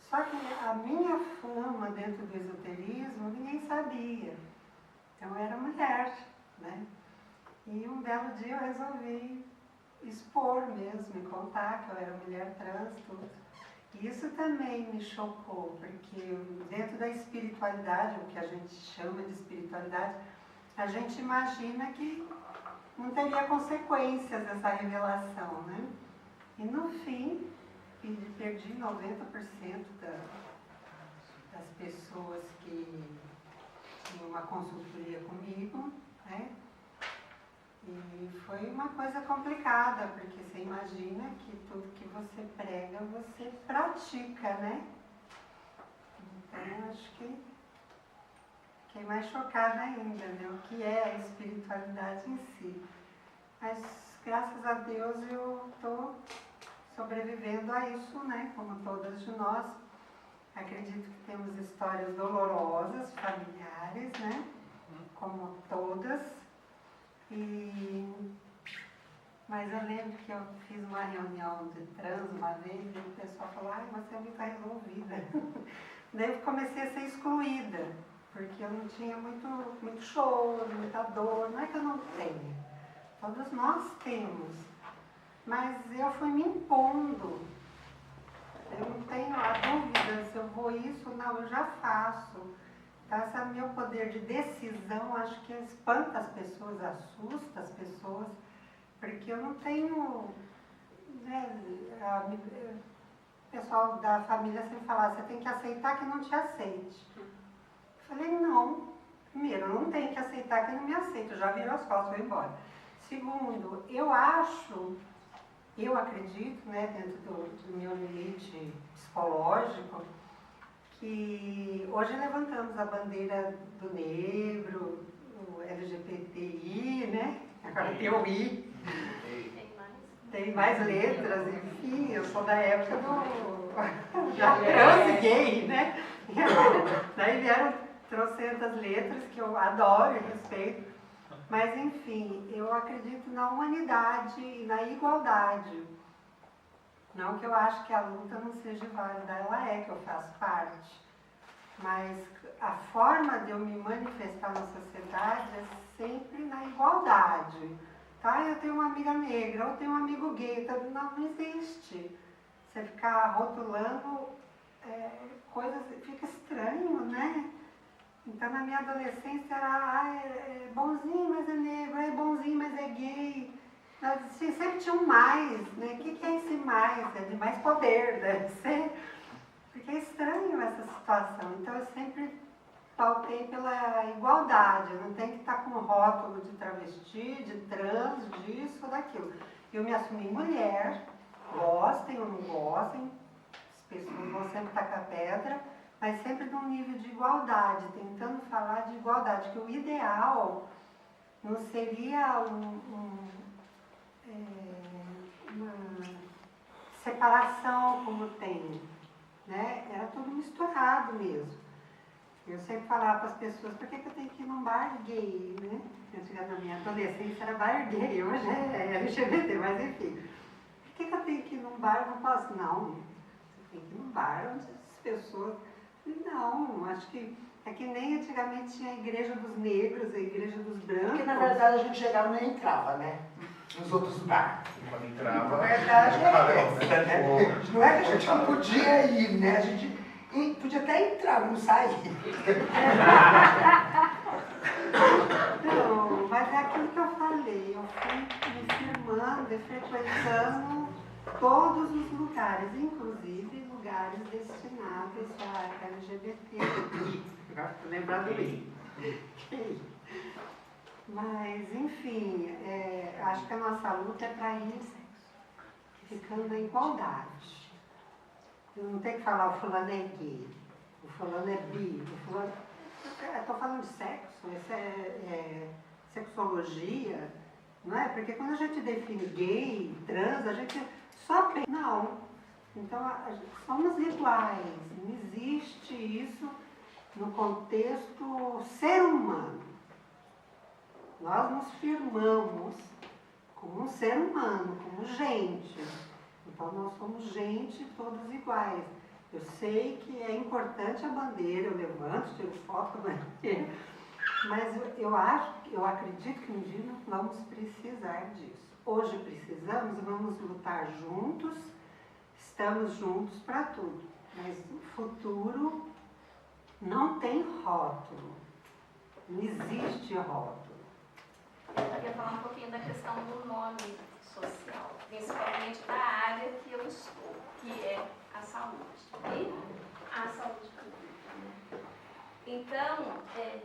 Só que a minha fama dentro do esoterismo, ninguém sabia. Então eu era mulher, né? E um belo dia eu resolvi expor mesmo, e contar que eu era mulher trans, tudo. E isso também me chocou, porque dentro da espiritualidade, o que a gente chama de espiritualidade, a gente imagina que não teria consequências essa revelação, né? E no fim, perdi 90% das pessoas que tinham uma consultoria comigo, né? E foi uma coisa complicada, porque você imagina que tudo que você prega, você pratica, né? Então, acho que fiquei mais chocada ainda, né? O que é a espiritualidade em si. Mas, graças a Deus, eu estou sobrevivendo a isso, né? Como todas de nós. Acredito que temos histórias dolorosas, familiares, né? Como todas. Mas eu lembro que eu fiz uma reunião de trans uma vez e o pessoal falou, ai, você é muito resolvida. Daí eu comecei a ser excluída, porque eu não tinha muito choro, muita dor. Não é que eu não tenha, todos nós temos. Mas eu fui me impondo. Eu não tenho a dúvida se eu vou isso ou não, eu já faço. Então, esse meu poder de decisão, acho que espanta as pessoas, assusta as pessoas. porque eu não tenho, né, o pessoal da família sempre fala, você tem que aceitar que não te aceite. Eu falei, não, primeiro, eu não tenho que aceitar que não me aceita, eu já viro as costas e vou embora. Segundo, eu acredito, né, dentro do meu limite psicológico, que hoje levantamos a bandeira do negro, o LGBTI, né? Agora tem o I, tem mais letras, enfim, eu sou da época da trans gay, né? Daí vieram trocentas letras que eu adoro e respeito, mas enfim, eu acredito na humanidade e na igualdade. Não que eu acho que a luta não seja válida, ela é, que eu faço parte. Mas a forma de eu me manifestar na sociedade é sempre na igualdade. Tá? Eu tenho uma amiga negra, eu tenho um amigo gay, não existe. Você ficar rotulando coisas, fica estranho, né? Então na minha adolescência era, é bonzinho, mas é negro, é bonzinho, mas é gay. Assim, sempre tinha um mais, né? O que é esse mais? É de mais poder, deve ser. Porque é estranho essa situação. Então eu sempre pautei pela igualdade. Eu não tenho que estar com rótulo de travesti, de trans, disso ou daquilo. Eu me assumi mulher, gostem ou não gostem, as pessoas vão sempre tacar pedra, mas sempre num nível de igualdade, tentando falar de igualdade, que o ideal não seria uma separação como tem, né? Era tudo misturado mesmo. Eu sempre falava para as pessoas, por que eu tenho que ir num bar gay, né? Na minha adolescência era bar gay, hoje é LGBT, mas enfim. Por que eu tenho que ir num bar? Eu não posso, não. Você tem que ir num bar onde as pessoas... Não, acho que é que nem antigamente tinha a igreja dos negros, a igreja dos brancos. Porque na verdade a gente chegava e nem entrava, né? Nos outros bares. Quando entrava, Na verdade é essa, né? Não é que a gente não podia ir, né? A gente podia até entrar, não sair. Não, mas é aquilo que eu falei. Eu fui me firmando e frequentando todos os lugares, inclusive lugares destinados a LGBT. Agora estou lembrando bem. Mas, enfim, acho que a nossa luta é para ir ficando na igualdade. Eu não tenho que falar o fulano é gay, o fulano é bi, o fulano... Estou falando de sexo, isso é sexologia, não é? Porque quando a gente define gay, trans, a gente só pensa... Não. Então, somos iguais. Não existe isso no contexto ser humano. Nós nos firmamos como um ser humano, como gente. Então, nós somos gente, todos iguais. Eu sei que é importante a bandeira, eu levanto, tiro foto da bandeira, mas eu acredito que um dia nós vamos precisar disso. Hoje precisamos, vamos lutar juntos, estamos juntos para tudo. Mas o futuro não tem rótulo, não existe rótulo. Eu queria falar um pouquinho da questão do nome social, principalmente da área que eu estou, que é a saúde e a saúde pública. Né? Então,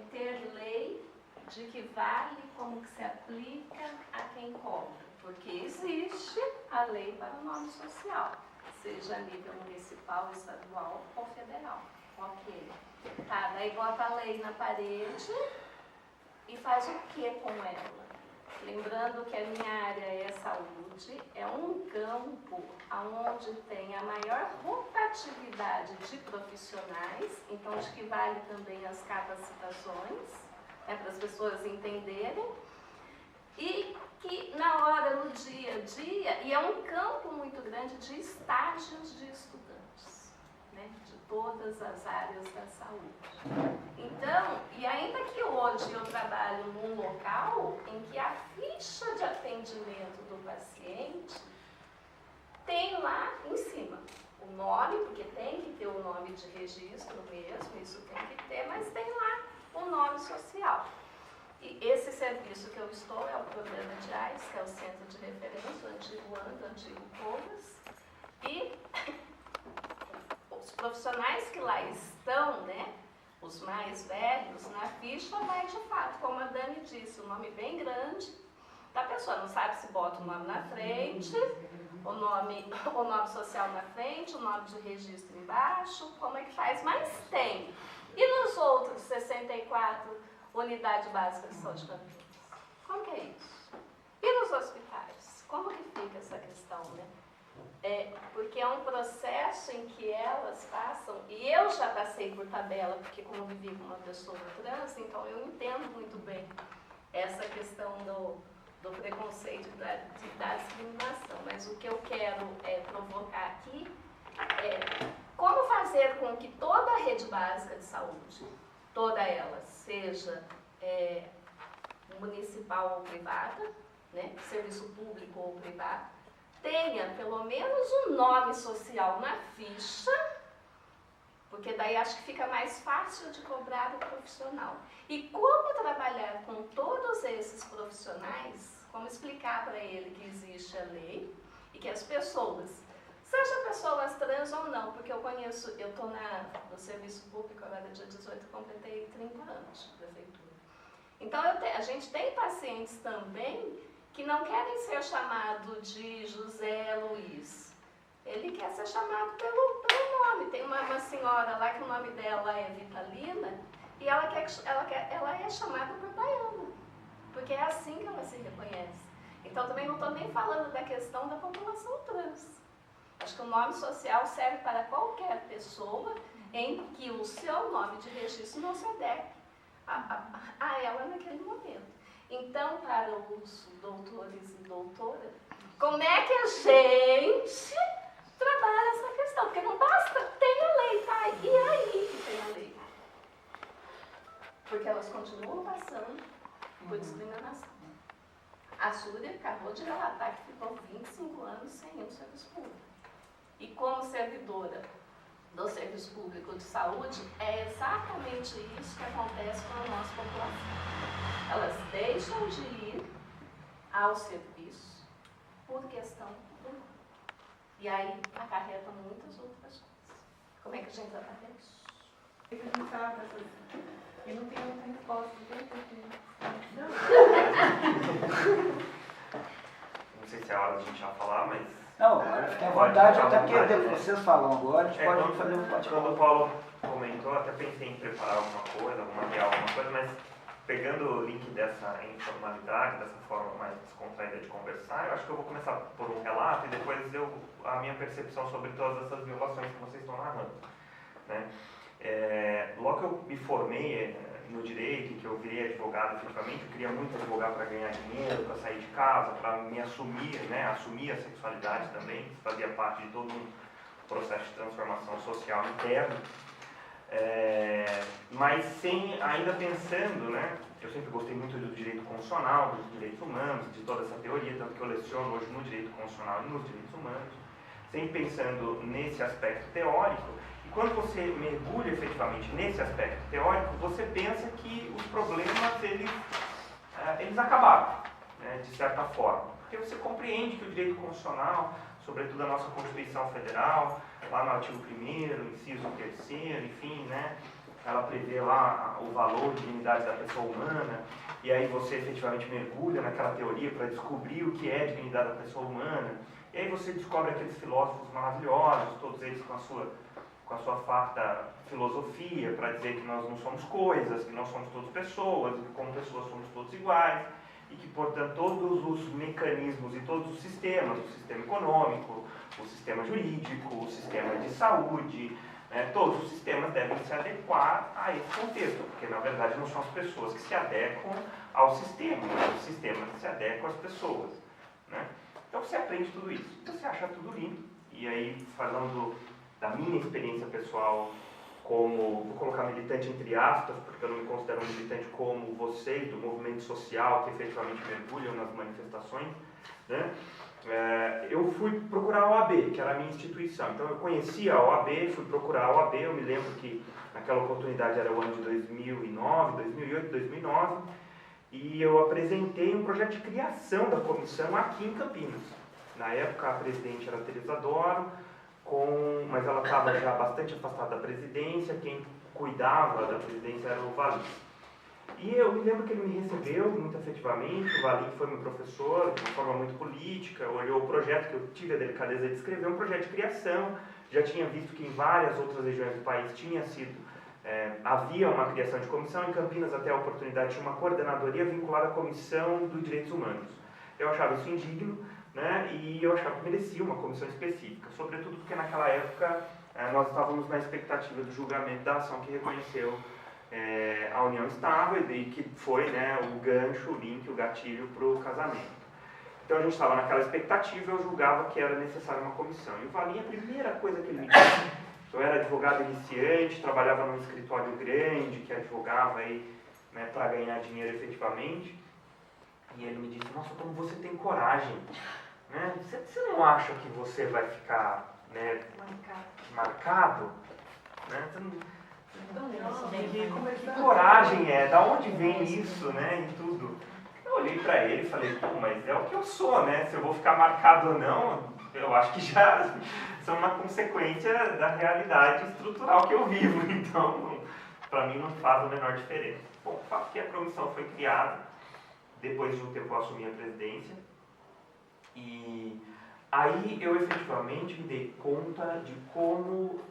ter lei de que vale como que se aplica a quem cobra, porque existe a lei para o nome social, seja a nível municipal, estadual ou federal. Ok. Tá, daí bota a lei na parede e faz o que com ela? Lembrando que a minha área é saúde, é um campo onde tem a maior rotatividade de profissionais, então acho que vale também as capacitações, para as pessoas entenderem, e que na hora, no dia a dia, e é um campo muito grande de estágios de estudantes, né, de todas as áreas da saúde. Então, e ainda que hoje eu trabalho num local em que a ficha de atendimento do paciente tem lá em cima o nome, porque tem que ter o nome de registro mesmo, isso tem que ter, mas tem lá o nome social. E esse serviço que eu estou é o programa de AIS, que é o Centro de Referência, o antigo ANDA, o antigo COVAS. E os profissionais que lá estão, né, os mais velhos, na ficha vai de fato, como a Dani disse, um nome bem grande da pessoa. Não sabe se bota o nome na frente, o nome social na frente, o nome de registro embaixo, como é que faz, mas tem. E nos outros 64 unidades básicas de saúde Campinas? Como que é isso? E nos hospitais? Como que fica essa questão, né? Porque é um processo em que elas passam, e eu já passei por tabela, porque como vivi com uma pessoa trans, então eu entendo muito bem essa questão do preconceito e da discriminação. Mas o que eu quero provocar aqui é como fazer com que toda a rede básica de saúde, toda ela, seja municipal ou privada, né, serviço público ou privado, tenha pelo menos um nome social na ficha, porque daí acho que fica mais fácil de cobrar do profissional. E como trabalhar com todos esses profissionais, como explicar para ele que existe a lei e que as pessoas, sejam pessoas trans ou não, porque eu estou no serviço público, agora dia 18 completei 30 anos de prefeitura. Então a gente tem pacientes também que não querem ser chamados de José Luiz. Ele quer ser chamado pelo nome. Tem uma senhora lá que o nome dela é Vitalina e ela é chamada por Baiana, porque é assim que ela se reconhece. Então também não estou nem falando da questão da população trans. Acho que o nome social serve para qualquer pessoa em que o seu nome de registro não se adeque a ela naquele momento. Então, para os doutores e doutoras, como é que a gente trabalha essa questão? Porque não basta, tem a lei, tá? E aí que tem a lei? Porque elas continuam passando por discriminação. A Súria acabou de relatar que ficou 25 anos sem ir no serviço público. E como servidora do serviço público de saúde, é exatamente isso que acontece com a nossa população. Elas deixam de ir ao serviço por questão do nome. E aí acarreta muitas outras coisas. Como é que a gente trabalha isso? Eu não tenho muita resposta. Não sei se é a hora da gente já falar, mas... Não, agora fiquem à vontade, até porque vocês falam agora, a gente pode fazer um bate-papo. Quando o Paulo comentou, até pensei em preparar alguma coisa, material, alguma coisa, mas pegando o link dessa informalidade, dessa forma mais descontraída de conversar, eu acho que eu vou começar por um relato e depois a minha percepção sobre todas essas violações que vocês estão narrando, né? Logo que eu me formei no direito, que eu virei advogado efetivamente, eu queria muito advogar para ganhar dinheiro, para sair de casa, para me assumir, né, assumir a sexualidade também, que fazia parte de todo um processo de transformação social interno, mas ainda pensando, né, eu sempre gostei muito do direito constitucional, dos direitos humanos, de toda essa teoria, tanto que eu leciono hoje no direito constitucional e nos direitos humanos, sempre pensando nesse aspecto teórico. Quando você mergulha efetivamente nesse aspecto teórico, você pensa que os problemas eles acabaram, né, de certa forma. Porque você compreende que o direito constitucional, sobretudo a nossa Constituição Federal, lá no artigo 1º, inciso 3º, enfim, né, ela prevê lá o valor de dignidade da pessoa humana, e aí você efetivamente mergulha naquela teoria para descobrir o que é dignidade da pessoa humana, e aí você descobre aqueles filósofos maravilhosos, todos eles com a sua farta filosofia, para dizer que nós não somos coisas, que nós somos todos pessoas, e que como pessoas somos todos iguais, e que, portanto, todos os mecanismos e todos os sistemas, o sistema econômico, o sistema jurídico, o sistema de saúde, né, todos os sistemas devem se adequar a esse contexto, porque, na verdade, não são as pessoas que se adequam ao sistema, os sistemas que se adequam às pessoas, né? Então, você aprende tudo isso, você acha tudo lindo, e aí, falando da minha experiência pessoal como, vou colocar militante entre aspas, porque eu não me considero um militante como vocês, do movimento social que efetivamente mergulham nas manifestações, né? Eu fui procurar a OAB, que era a minha instituição. Então eu conhecia a OAB, fui procurar a OAB, eu me lembro que naquela oportunidade era o ano de 2009, 2008, 2009, e eu apresentei um projeto de criação da comissão aqui em Campinas. Na época a presidente era a Teresa Doro, mas ela estava já bastante afastada da presidência, quem cuidava da presidência era o Valim. E eu me lembro que ele me recebeu muito afetivamente, o Valim foi meu professor, de uma forma muito política, olhou o projeto que eu tive a delicadeza de escrever, um projeto de criação, já tinha visto que em várias outras regiões do país havia uma criação de comissão, em Campinas até a oportunidade tinha uma coordenadoria vinculada à Comissão dos Direitos Humanos. Eu achava isso indigno, né, e eu achava que merecia uma comissão específica, sobretudo porque naquela época nós estávamos na expectativa do julgamento da ação que reconheceu a união estável e que foi, né, o gancho, o link, o gatilho para o casamento. Então a gente estava naquela expectativa, eu julgava que era necessária uma comissão. E o Valim, a primeira coisa que ele me disse, eu era advogado iniciante, trabalhava num escritório grande, que advogava aí, né, para ganhar dinheiro efetivamente, e ele me disse, nossa, como você tem coragem, né? Você não acha que você vai ficar, né, marcado? Né? Que coragem é? Da onde vem isso, né? E tudo. Eu olhei para ele e falei, pô, mas é o que eu sou, né? Se eu vou ficar marcado ou não, eu acho que já são uma consequência da realidade estrutural que eu vivo. Então, para mim não faz a menor diferença. Bom, o fato é que a comissão foi criada, depois de um tempo eu assumi a presidência, e aí eu efetivamente me dei conta de como,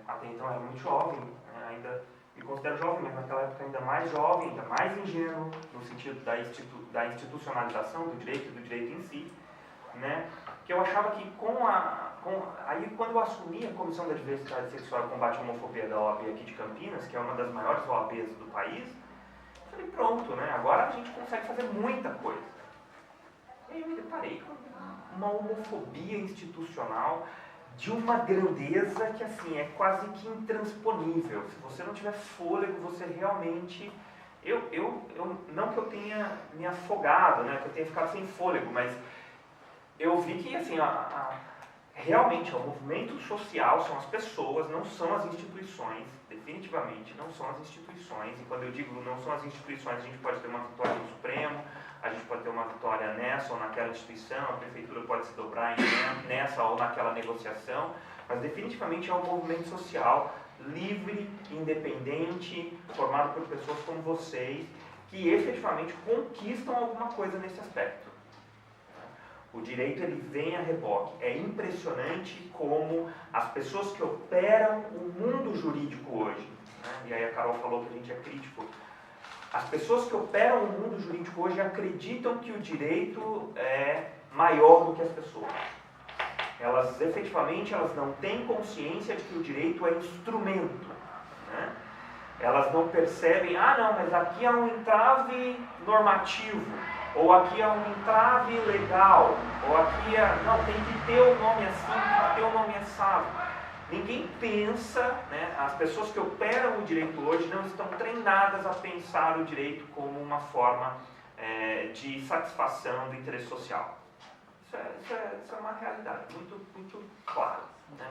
até então eu era muito jovem, né, ainda me considero jovem, mas naquela época ainda mais jovem, ainda mais ingênuo, no sentido da institucionalização do direito em si, né, que eu achava que aí quando eu assumi a Comissão da Diversidade Sexual e Combate à Homofobia da OAB aqui de Campinas, que é uma das maiores OABs do país, eu falei, pronto, né, agora a gente consegue fazer muita coisa. E aí eu me deparei com uma homofobia institucional de uma grandeza que, assim, é quase que intransponível. Se você não tiver fôlego, você realmente... não que eu tenha me afogado, né, que eu tenha ficado sem fôlego, mas eu vi que, assim, realmente o movimento social são as pessoas, não são as instituições, definitivamente não são as instituições, e quando eu digo não são as instituições, a gente pode ter uma vitória no Supremo, a gente pode ter uma vitória nessa ou naquela instituição, a prefeitura pode se dobrar nessa ou naquela negociação, mas definitivamente é um movimento social livre, independente, formado por pessoas como vocês, que efetivamente conquistam alguma coisa nesse aspecto. O direito, ele vem a reboque. É impressionante como as pessoas que operam o mundo jurídico hoje, né? E aí a Carol falou que a gente é crítico. As pessoas que operam o mundo jurídico hoje acreditam que o direito é maior do que as pessoas. Elas, efetivamente, elas não têm consciência de que o direito é instrumento, né? Elas não percebem, não, mas aqui há um entrave normativo, ou aqui há um entrave legal, ou aqui não, tem que ter o nome assim, tem que ter o nome assado. Ninguém pensa, né, as pessoas que operam o direito hoje não estão treinadas a pensar o direito como uma forma de satisfação do interesse social. Isso é uma realidade muito, muito clara. Né,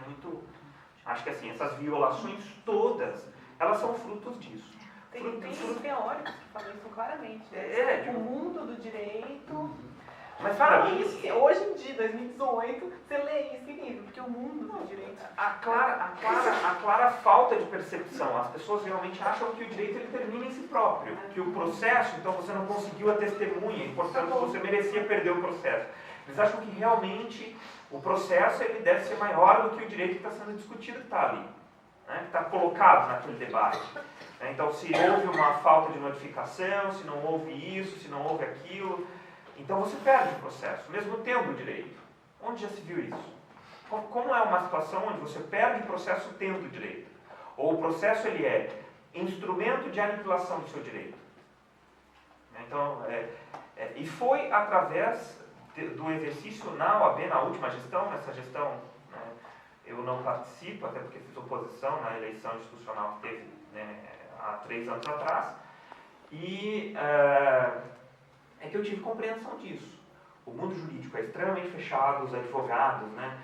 acho que assim, essas violações todas, elas são frutos disso. Tem teóricos que falam isso claramente. O mundo do direito. Mas para mim, hoje em dia, 2018, você lê isso em livro, porque o mundo do direito. A clara falta de percepção. As pessoas realmente acham que o direito ele termina em si próprio. Que o processo, então você não conseguiu a testemunha e, portanto, você merecia perder o processo. Eles acham que realmente o processo ele deve ser maior do que o direito que está sendo discutido, que está ali, né, que está colocado naquele debate. Então, se houve uma falta de notificação, se não houve isso, se não houve aquilo, então você perde o processo, mesmo tendo o direito. Onde já se viu isso? Como é uma situação onde você perde o processo tendo o direito? Ou o processo ele é instrumento de aniquilação do seu direito? Então, e foi através do exercício na OAB, na última gestão, nessa gestão, né, eu não participo, até porque fiz oposição na eleição institucional que teve, né, há 3 anos atrás, e é que eu tive compreensão disso. O mundo jurídico é extremamente fechado, os advogados, né,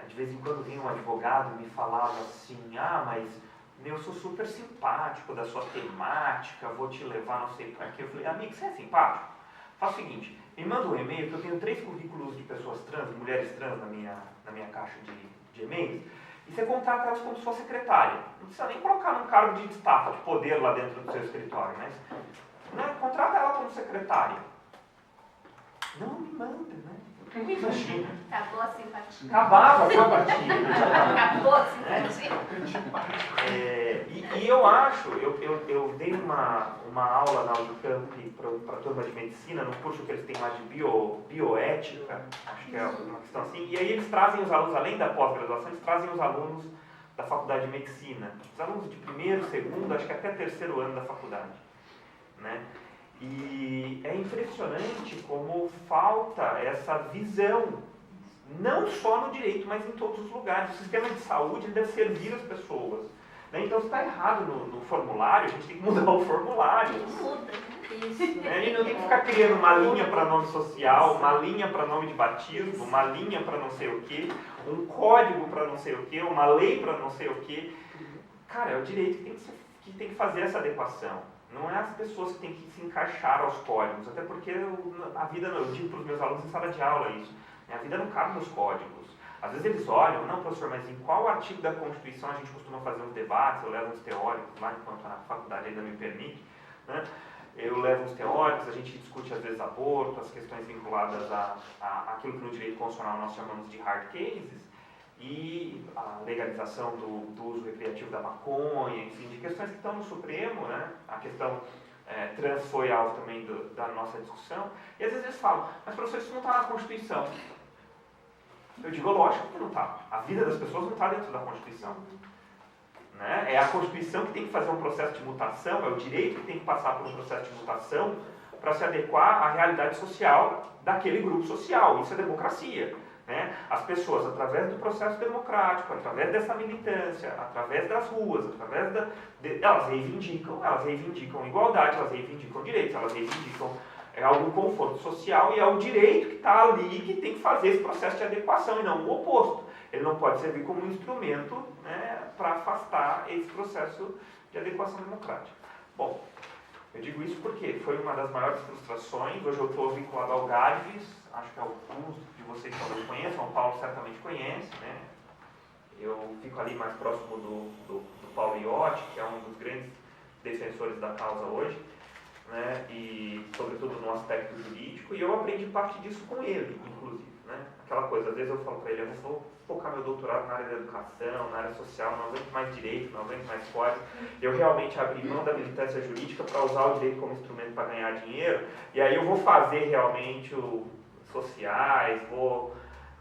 de vez em quando vinha um advogado e me falava assim, mas eu sou super simpático da sua temática, vou te levar não sei pra quê. Eu falei, amigo, você é simpático? Faz o seguinte, me manda um e-mail, que eu tenho 3 currículos de pessoas trans, mulheres trans na minha caixa de e-mails, e você contrata elas como sua secretária. Não precisa nem colocar num cargo de destaque, de poder lá dentro do seu escritório, mas né, contrata ela como secretária. Não me manda, né? Imagina. Acabou a simpatia. Acabava a simpatia. Acabou a simpatia. E eu acho, eu dei uma aula na Unicamp para a turma de medicina, no curso que eles têm lá de bioética, acho que é uma questão assim, e aí eles trazem os alunos, além da pós-graduação, eles trazem os alunos da faculdade de medicina, os alunos de primeiro, segundo, acho que até terceiro ano da faculdade, né? E é impressionante como falta essa visão, não só no direito, mas em todos os lugares. O sistema de saúde deve servir as pessoas. Né? Então, se está errado no formulário, a gente tem que mudar o formulário. Muda. Isso. A gente não tem que ficar criando uma linha para nome social, uma linha para nome de batismo, uma linha para não sei o quê, um código para não sei o quê, uma lei para não sei o quê. Cara, é o direito que tem que fazer essa adequação. Não é as pessoas que têm que se encaixar aos códigos, até porque a vida, eu digo para os meus alunos em sala de aula isso, a vida não cabe nos códigos. Às vezes eles olham, não professor, mas em qual artigo da Constituição a gente costuma fazer uns debates, eu levo uns teóricos lá, enquanto a faculdade ainda me permite, né? Eu levo uns teóricos, a gente discute às vezes aborto, as questões vinculadas àquilo que no direito constitucional nós chamamos de hard cases, e a legalização do uso recreativo da maconha, enfim, de questões que estão no Supremo, né? A questão trans foi alvo também da nossa discussão, e às vezes eles falam, mas professor, isso não está na Constituição. Eu digo, lógico que não está. A vida das pessoas não está dentro da Constituição. Né? É a Constituição que tem que fazer um processo de mutação, é o direito que tem que passar por um processo de mutação para se adequar à realidade social daquele grupo social. Isso é democracia. Né? As pessoas, através do processo democrático, através dessa militância, através das ruas, elas reivindicam igualdade, elas reivindicam direitos, elas reivindicam algum conforto social, e é o direito que está ali que tem que fazer esse processo de adequação e não o oposto. Ele não pode servir como um instrumento, né, para afastar esse processo de adequação democrática. Bom, eu digo isso porque foi uma das maiores frustrações. Hoje eu estou vinculado ao GADVES, acho que alguns de vocês talvez conheçam, o Paulo certamente conhece, né? Eu fico ali mais próximo do Paulo Iotti, que é um dos grandes defensores da causa hoje, né? E sobretudo no aspecto jurídico, e eu aprendi parte disso com ele, inclusive, né? Aquela coisa, às vezes eu falo para ele, eu vou focar meu doutorado na área da educação, na área social, não aguento mais direito, não aguento mais código. Eu realmente abri mão da militância jurídica para usar o direito como instrumento para ganhar dinheiro, e aí eu vou fazer realmente sociais,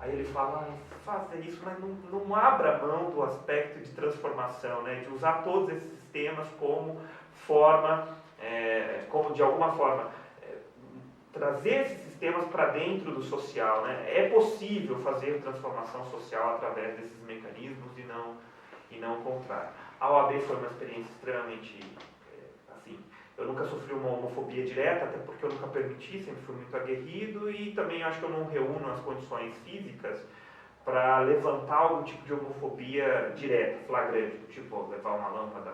Aí ele fala, faça isso, mas não abra mão do aspecto de transformação, né? De usar todos esses sistemas como forma, como de alguma forma, trazer esses sistemas para dentro do social, né? É possível fazer transformação social através desses mecanismos e não o contrário. A OAB foi uma experiência extremamente, assim, eu nunca sofri uma homofobia direta, até porque eu nunca permiti, sempre fui muito aguerrido, e também acho que eu não reúno as condições físicas para levantar algum tipo de homofobia direta, flagrante, tipo levar uma lâmpada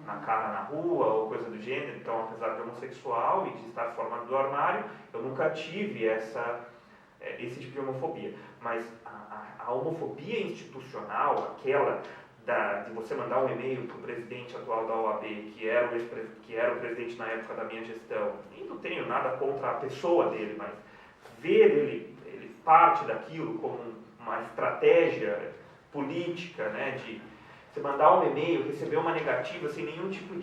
na cara na rua ou coisa do gênero. Então, apesar de homossexual e de estar formado do armário, eu nunca tive esse tipo de homofobia. Mas a homofobia institucional, aquela de você mandar um e-mail para o presidente atual da OAB, que era o presidente na época da minha gestão, e não tenho nada contra a pessoa dele, mas ver ele parte daquilo como uma estratégia política, né, de você mandar um e-mail, receber uma negativa sem nenhum tipo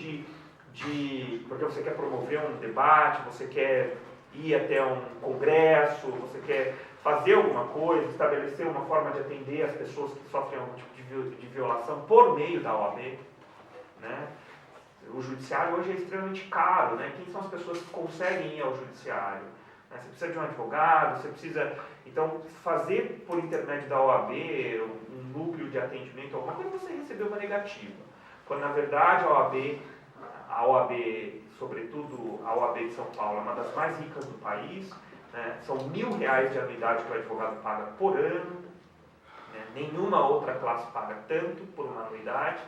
porque você quer promover um debate, você quer ir até um congresso, você quer fazer alguma coisa, estabelecer uma forma de atender as pessoas que sofrem algum tipo de violação por meio da OAB, né? O judiciário hoje é extremamente caro, né? Quem são as pessoas que conseguem ir ao judiciário? Né? Você precisa de um advogado, você precisa... Então, fazer por intermédio da OAB um núcleo de atendimento, alguma coisa, você recebeu uma negativa. Quando, na verdade, a OAB, sobretudo a OAB de São Paulo, é uma das mais ricas do país, né? São R$1.000 de anuidade que o advogado paga por ano, né? Nenhuma outra classe paga tanto por uma anuidade.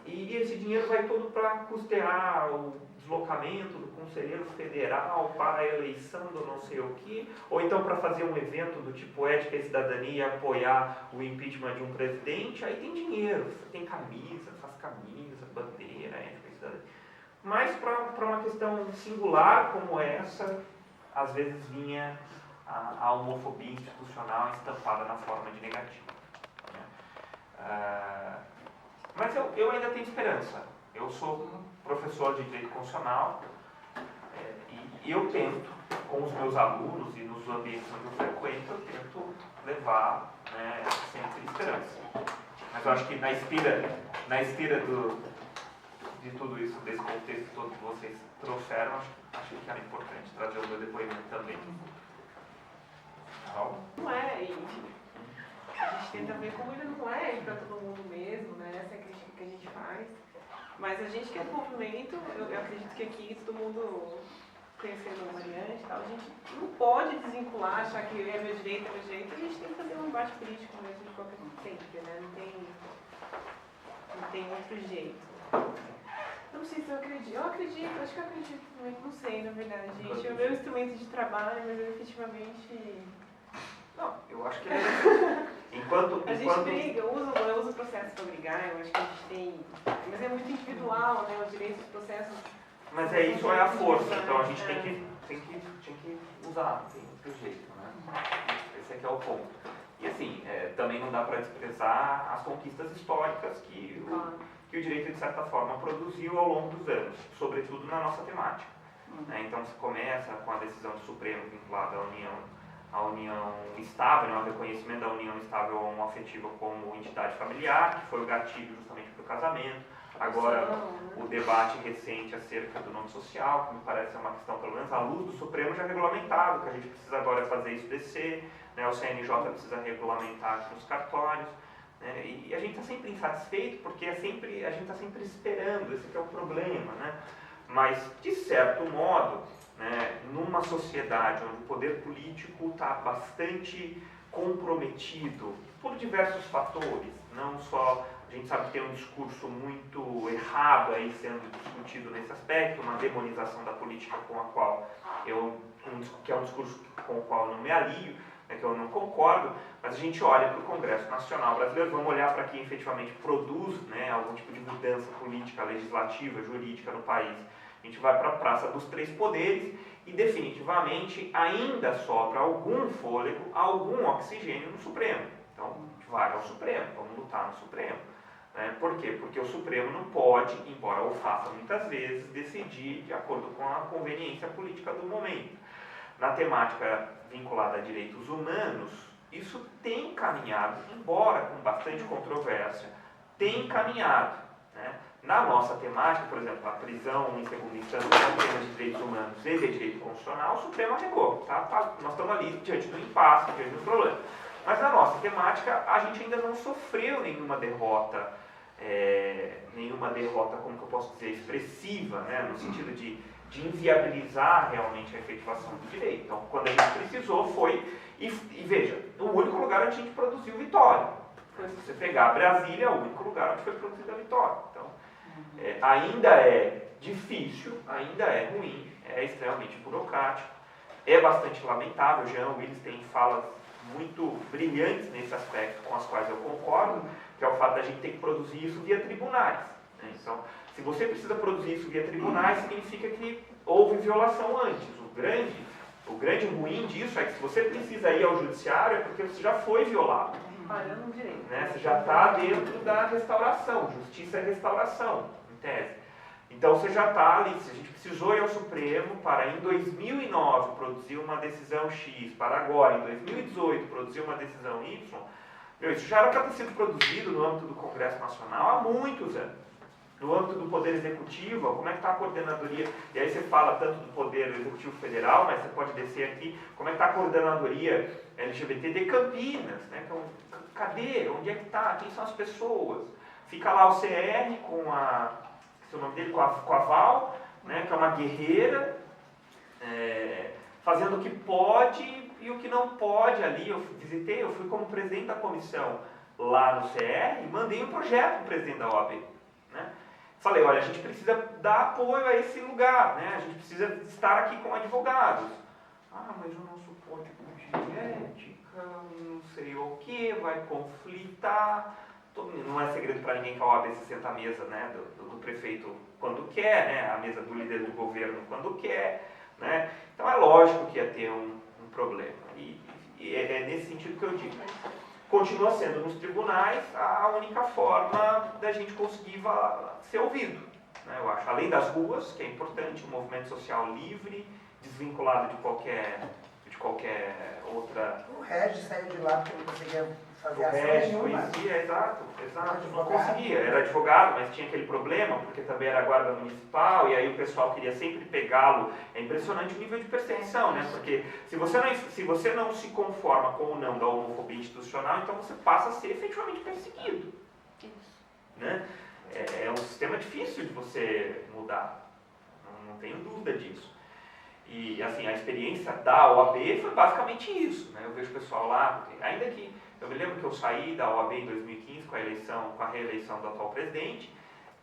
E esse dinheiro vai todo para custear o deslocamento do conselheiro federal para a eleição do não sei o quê, ou então para fazer um evento do tipo ética e cidadania e apoiar o impeachment de um presidente. Aí tem dinheiro, tem camisa, faz camisa, bandeira, ética e cidadania. Mas para uma questão singular como essa, às vezes vinha a homofobia institucional estampada na forma de negativo. Mas eu ainda tenho esperança. Eu sou professor de Direito Constitucional e eu tento, com os meus alunos e nos ambientes onde eu frequento, eu tento levar, né, sempre esperança. Mas eu acho que na esteira de tudo isso, desse contexto todo que vocês trouxeram, acho que era importante trazer o meu depoimento também. Não é, enfim. A gente tenta ver como ele não é para todo mundo mesmo, né? Essa é a crítica que a gente faz. Mas a gente que é do movimento, eu acredito que aqui todo mundo conhecendo a Mariante e tal, a gente não pode desvincular, achar que é meu direito, a gente tem que fazer um embate político mesmo de qualquer sempre, né? Não tem outro jeito. Eu não sei se eu acredito. Acho que eu acredito também, não sei, na verdade, gente. É o meu instrumento de trabalho, mas eu efetivamente... Não, eu acho que a gente briga, eu uso o processo para brigar, eu acho que a gente tem... Mas é muito individual, né? Os direitos dos processos... Mas isso é a força, então a gente tem que usar, não tem outro jeito, né? Esse aqui é o ponto. E assim, também não dá para desprezar as conquistas históricas que o direito, de certa forma, produziu ao longo dos anos, sobretudo na nossa temática. Então se começa com a decisão do Supremo vinculada à união estável, né, o reconhecimento da união estável homoafetiva como entidade familiar, que foi o gatilho justamente para o casamento. Agora, o debate recente acerca do nome social, que me parece ser uma questão, pelo menos à luz do Supremo, já regulamentado, que a gente precisa agora fazer isso descer, né, o CNJ precisa regulamentar aqui nos cartórios, né, e a gente está sempre insatisfeito, porque a gente está sempre esperando, esse que é o problema, né? Mas, de certo modo, né, numa sociedade onde o poder político está bastante comprometido por diversos fatores, não só... A gente sabe que tem um discurso muito errado aí sendo discutido nesse aspecto, uma demonização da política com a qual que é um discurso com o qual eu não me alio, né, que eu não concordo, mas a gente olha para o Congresso Nacional Brasileiro, vamos olhar para quem efetivamente produz, né, algum tipo de mudança política, legislativa, jurídica no país. A gente vai para a Praça dos Três Poderes e definitivamente ainda sobra algum fôlego, algum oxigênio no Supremo. Então, a gente vai ao Supremo, vamos lutar no Supremo. Por quê? Porque o Supremo não pode, embora o faça muitas vezes, decidir de acordo com a conveniência política do momento. Na temática vinculada a direitos humanos, isso tem caminhado, embora com bastante controvérsia, tem caminhado. Né? Na nossa temática, por exemplo, a prisão em segunda instância é um tema de direitos humanos e de direito constitucional, o Supremo arregou. Tá? Nós estamos ali diante do impasse, diante do problema. Mas na nossa temática, a gente ainda não sofreu nenhuma derrota, como que eu posso dizer, expressiva, né? No sentido de inviabilizar realmente a efetivação do direito. Então, quando a gente precisou foi, e veja, o único lugar onde a gente produziu vitória. Se você pegar Brasília, é o único lugar onde foi produzida a vitória. Então, ainda é difícil, ainda é ruim, é extremamente burocrático, é bastante lamentável. Jean Willis tem falas muito brilhantes nesse aspecto, com as quais eu concordo, que é o fato da gente ter que produzir isso via tribunais. Né? Então, se você precisa produzir isso via tribunais, significa que houve violação antes. O grande ruim disso é que se você precisa ir ao judiciário é porque você já foi violado. Parando o direito. Né? Você já está dentro da restauração, justiça é restauração, em tese. Então você já está ali, se a gente precisou ir ao Supremo para em 2009 produzir uma decisão X, para agora, em 2018, produzir uma decisão Y, isso já era para ter sido produzido no âmbito do Congresso Nacional há muitos anos. No âmbito do Poder Executivo, como é que está a coordenadoria? E aí você fala tanto do Poder Executivo Federal, mas você pode descer aqui, como é que está a coordenadoria LGBT de Campinas? Né? Então, cadê? Onde é que está? Quem são as pessoas? Fica lá o CR com o nome dele, com a Val, né, que é uma guerreira, fazendo o que pode e o que não pode ali. Eu fui como presidente da comissão lá no CR e mandei um projeto para o presidente da OAB. Né? Falei, olha, a gente precisa dar apoio a esse lugar, né? A gente precisa estar aqui com advogados. Ah, mas o nosso código de ética, não sei o que, vai conflitar. Não é segredo para ninguém que a OAB se senta à mesa, né, do prefeito quando quer, né, à mesa do líder do governo quando quer. Né? Então é lógico que ia ter um problema. E é nesse sentido que eu digo. Continua sendo nos tribunais a única forma da gente conseguir ser ouvido. Né? Eu acho, além das ruas, que é importante, um movimento social livre, desvinculado de qualquer outra... O Regis saiu de lá porque não conseguia fazer ação Regis nenhuma. conhecia, exato, não conseguia. Era advogado, mas tinha aquele problema, porque também era guarda municipal, e aí o pessoal queria sempre pegá-lo. É impressionante o nível de perseguição, né? Porque se você não se conforma com o não da homofobia institucional, então você passa a ser efetivamente perseguido. Né? É um sistema difícil de você mudar, não tenho dúvida disso. E assim, a experiência da OAB foi basicamente isso. Né? Eu vejo o pessoal lá, ainda que eu me lembro que eu saí da OAB em 2015 com a reeleição do atual presidente,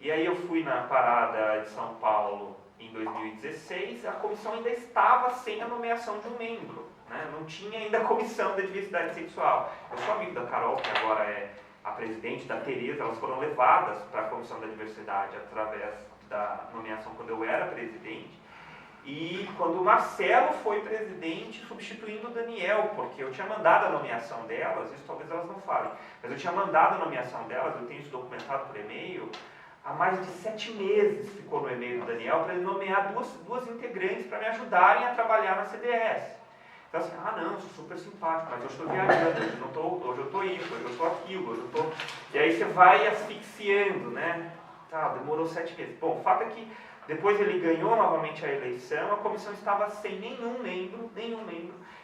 e aí eu fui na parada de São Paulo em 2016, a comissão ainda estava sem a nomeação de um membro. Né? Não tinha ainda a comissão da diversidade sexual. Eu sou amigo da Carol, que agora é a presidente, da Tereza, elas foram levadas para a comissão da diversidade através da nomeação quando eu era presidente. E quando o Marcelo foi presidente, substituindo o Daniel, porque eu tinha mandado a nomeação delas, isso talvez elas não falem, mas eu tinha mandado a nomeação delas, eu tenho isso documentado por e-mail, há mais de 7 meses ficou no e-mail do Daniel para ele nomear duas integrantes para me ajudarem a trabalhar na CDS. Então assim, não, sou super simpático, mas hoje estou viajando, hoje eu estou isso, hoje eu estou aquilo, hoje eu estou... E aí você vai asfixiando, né? Tá, demorou 7 meses. Bom, o fato é que depois ele ganhou novamente a eleição, a comissão estava sem nenhum membro.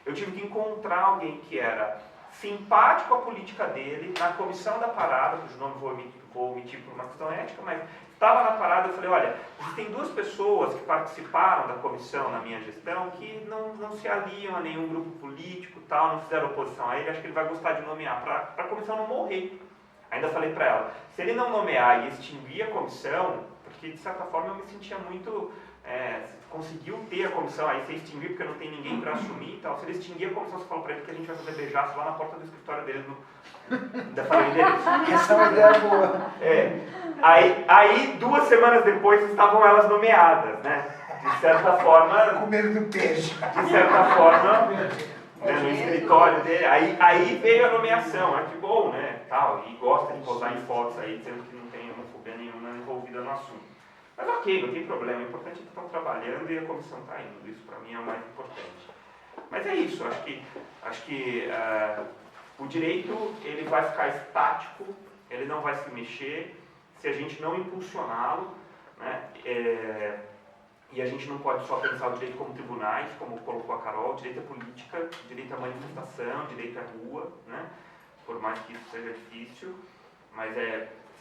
Eu tive que encontrar alguém que era simpático à política dele, na comissão da parada, cujo nome vou omitir por uma questão ética, mas estava na parada. Eu falei, olha, existem 2 pessoas que participaram da comissão na minha gestão que não se aliam a nenhum grupo político, tal, não fizeram oposição a ele, acho que ele vai gostar de nomear, para a comissão não morrer. Ainda falei para ela, se ele não nomear e extinguir a comissão, porque de certa forma eu me sentia muito, conseguiu ter a comissão, aí você extinguir porque não tem ninguém para assumir e tal, se ele extinguir a comissão, você fala para ele que a gente vai fazer beijaço lá na porta do escritório dele, da família dele. Essa é uma ideia boa. Aí 2 semanas depois estavam elas nomeadas, né? De certa forma... Com medo do peixe. De certa forma... no escritório dele, aí veio a nomeação, que bom, né, tal, e gosta de posar em fotos aí, dizendo que não tem homofobia nenhuma envolvida no assunto. Mas ok, não tem problema, o importante é que estão trabalhando e a comissão está indo, isso para mim é o mais importante. Mas é isso, acho que o direito, ele vai ficar estático, ele não vai se mexer, se a gente não impulsioná-lo, né, e a gente não pode só pensar o direito como tribunais, como colocou a Carol, direito à política, direito à manifestação, direito à rua, né? Por mais que isso seja difícil, mas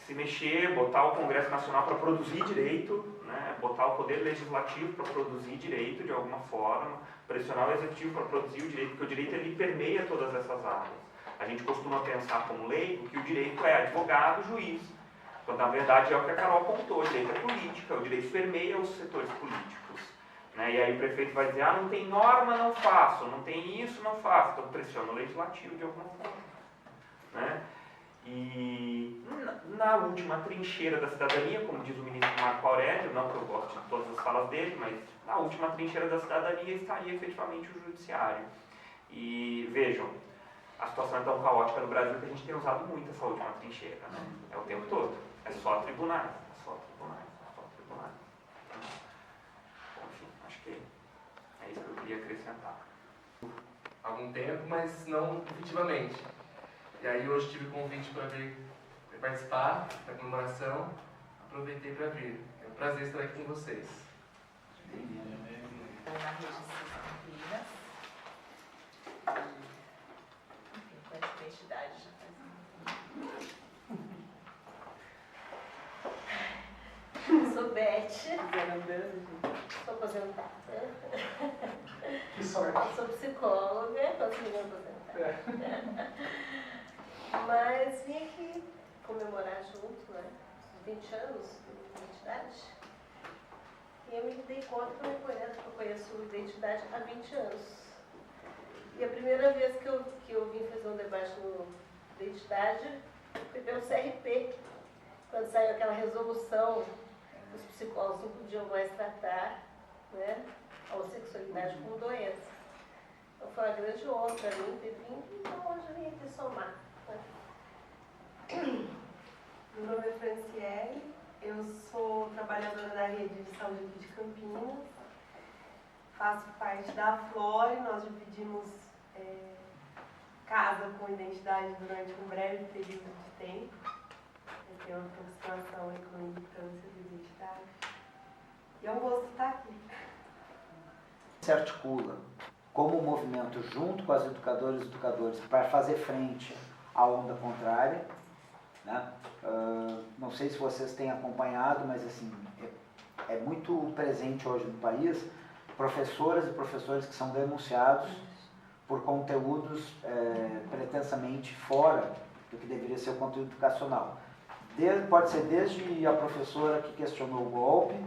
se mexer, botar o Congresso Nacional para produzir direito, né? Botar o Poder Legislativo para produzir direito de alguma forma, pressionar o Executivo para produzir o direito, porque o direito ele permeia todas essas áreas. A gente costuma pensar como leigo que o direito é advogado, juiz, quando na verdade é o que a Carol apontou, o direito é política, o direito permeia os setores políticos. Né? E aí o prefeito vai dizer, não tem norma, não faço, não tem isso, não faço, então pressiona o legislativo de alguma forma. Né? E na última trincheira da cidadania, como diz o ministro Marco Aurélio, não que eu goste de todas as falas dele, mas na última trincheira da cidadania estaria efetivamente o judiciário. E vejam, a situação é tão caótica no Brasil que a gente tem usado muito essa última trincheira, né? É o tempo todo. É só tribunais, é só tribunais, é só tribunais. Bom, enfim, acho que é isso que eu queria acrescentar. Há algum tempo, mas não efetivamente. E aí hoje tive convite para vir participar da comemoração, aproveitei para vir. É um prazer estar aqui com vocês. Na rede Campinas. Enfim, com essa identidade já faz Sou Beth, sou aposentada. Que sorte. Sou psicóloga, consegui me aposentar. Mas vim aqui comemorar junto, né? Os 20 anos de identidade. E eu me dei conta que eu conheço identidade há 20 anos. E a primeira vez que eu vim fazer um debate no identidade foi pelo CRP, quando saiu aquela resolução que os psicólogos não podiam mais tratar, né, a homossexualidade como doença. Então foi uma grande honra para mim ter vindo, então hoje eu vim aqui somar. Meu nome é Franciele, eu sou trabalhadora da rede de saúde aqui de Campinas, faço parte da Flore, nós dividimos casa com identidade durante um breve período de tempo. Eu tenho uma aproximação aí com a militância de identidade. E é um gosto estar aqui. Se articula como movimento junto com as educadoras e educadores para fazer frente à onda contrária, né? Não sei se vocês têm acompanhado, mas assim, é muito presente hoje no país professoras e professores que são denunciados por conteúdos pretensamente fora do que deveria ser o conteúdo educacional. Pode ser desde a professora que questionou o golpe,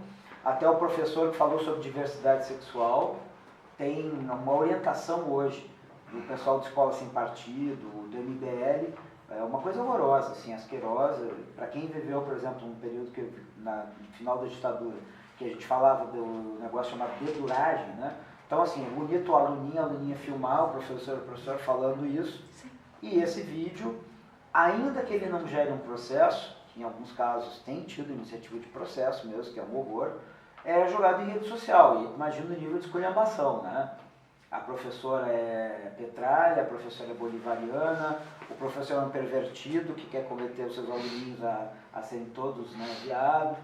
até o professor que falou sobre diversidade sexual. Tem uma orientação hoje do pessoal de Escola Sem Partido, do MBL, é uma coisa horrorosa, assim, asquerosa. Para quem viveu, por exemplo, um período que no final da ditadura, que a gente falava do negócio chamado deduragem, né? Então, assim, é bonito a aluninha filmar, o professor falando isso. Sim. E esse vídeo, ainda que ele não gere um processo, que em alguns casos tem tido iniciativa de processo mesmo, que é um horror, é jogado em rede social. E imagina o nível de esculhambação, né? A professora é petralha, a professora é bolivariana, o professor é um pervertido que quer converter os seus aluninhos a serem todos, né, viados.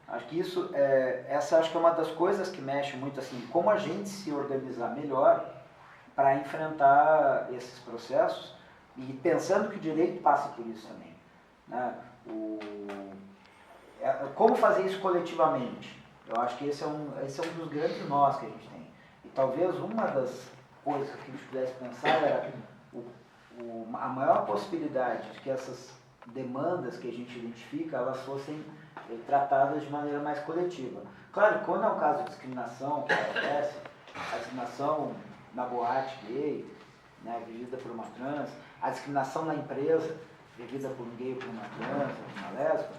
Acho que isso, essa acho que é uma das coisas que mexe muito, assim, como a gente se organizar melhor para enfrentar esses processos e pensando que o direito passa por isso também, né? Como fazer isso coletivamente? Eu acho que esse é um dos grandes nós que a gente tem. E talvez uma das coisas que a gente pudesse pensar era a maior possibilidade de que essas demandas que a gente identifica, elas fossem tratadas de maneira mais coletiva. Claro, quando é um caso de discriminação que acontece, a discriminação na boate gay, né, vivida por uma trans, a discriminação na empresa, vivida por um gay ou por uma trans, ou por uma lésbica,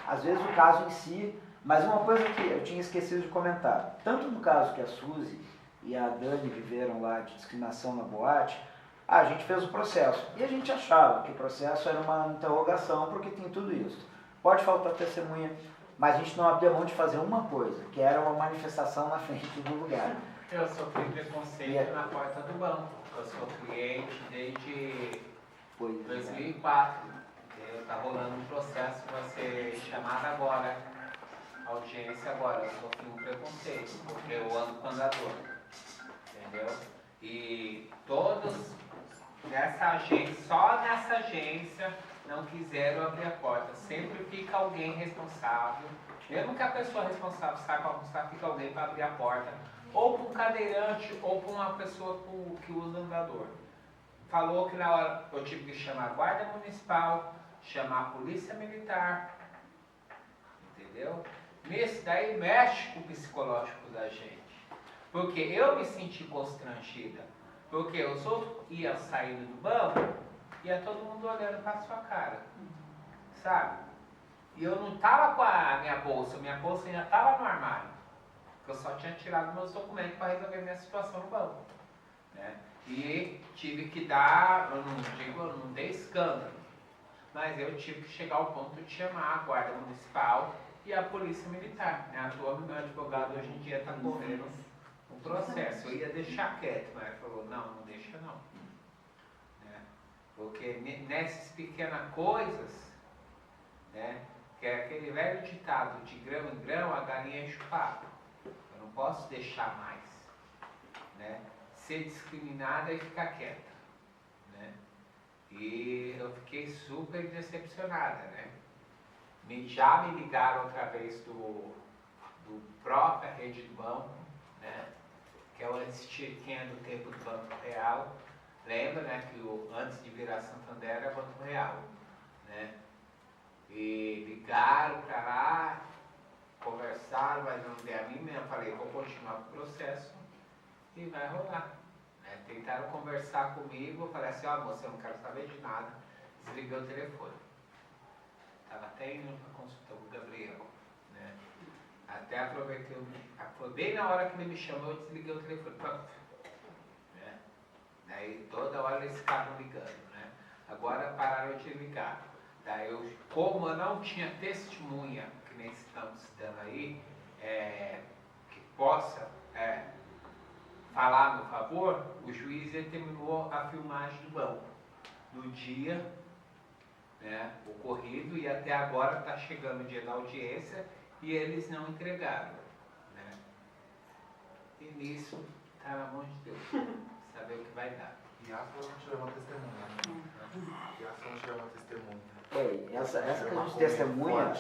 às vezes o caso em si. Mas uma coisa que eu tinha esquecido de comentar, tanto no caso que a Suzy e a Dani viveram lá de discriminação na boate, a gente fez o processo. E a gente achava que o processo era uma interrogação, porque tem tudo isso. Pode faltar testemunha, mas a gente não abria mão de fazer uma coisa, que era uma manifestação na frente do lugar. Eu sofri preconceito na porta do banco. Eu sou cliente desde 2004. Está rolando um processo para ser chamado agora, audiência agora. Eu sofri um preconceito, porque eu ando com andador. Entendeu? E todos nessa agência, só nessa agência, não quiseram abrir a porta. Sempre fica alguém responsável. Mesmo que a pessoa responsável saiba almoçar, fica alguém para abrir a porta. Ou para um cadeirante, ou para uma pessoa que usa andador. Falou que na hora eu tive que chamar a guarda municipal, chamar a polícia militar. Entendeu? Nisso daí mexe com o psicológico da gente. Porque eu me senti constrangida. Porque os outros iam saindo do banco, ia todo mundo olhando para a sua cara. Sabe? E eu não estava com a minha bolsa ainda estava no armário. Porque eu só tinha tirado meus documentos para resolver minha situação no banco. Né? E tive que dar, eu não dei escândalo, mas eu tive que chegar ao ponto de chamar a guarda municipal e a polícia militar. Né? A meu advogado hoje em dia está correndo um processo. Eu ia deixar quieto, mas ele falou, não deixa não. Né? Porque nessas pequenas coisas, né, que é aquele velho ditado, de grão em grão, a galinha enche o papo. Eu não posso deixar mais. Né? Ser discriminada e ficar quieta. Né? E eu fiquei super decepcionada. Né? Já me ligaram outra vez do própria rede do banco, né? Que é o antes tinha do tempo do Banco Real, Lembra, né, que antes de virar Santander era Banco Real, né? E ligaram para lá, conversaram, mas não deu a mim mesmo. Falei, vou continuar com o processo e vai rolar. Né? Tentaram conversar comigo, eu falei assim, ó, moça, eu não quero saber de nada. Desliguei o telefone. Estava até indo para consultar com o Gabriel, né? Até acordei na hora que ele me chamou, eu desliguei o telefone. Né? Daí toda hora eles ficavam ligando, né? Agora pararam de ligar. Daí como eu não tinha testemunha, que nem estamos dando aí, que possa falar a meu favor, o juiz determinou a filmagem do banco no dia, né, ocorrido, e até agora está chegando o dia da audiência e eles não entregaram. Né? E nisso está na mão de Deus, saber o que vai dar. E a ação não tiver uma testemunha. E a ação não tiver uma testemunha. Essa questão de testemunha,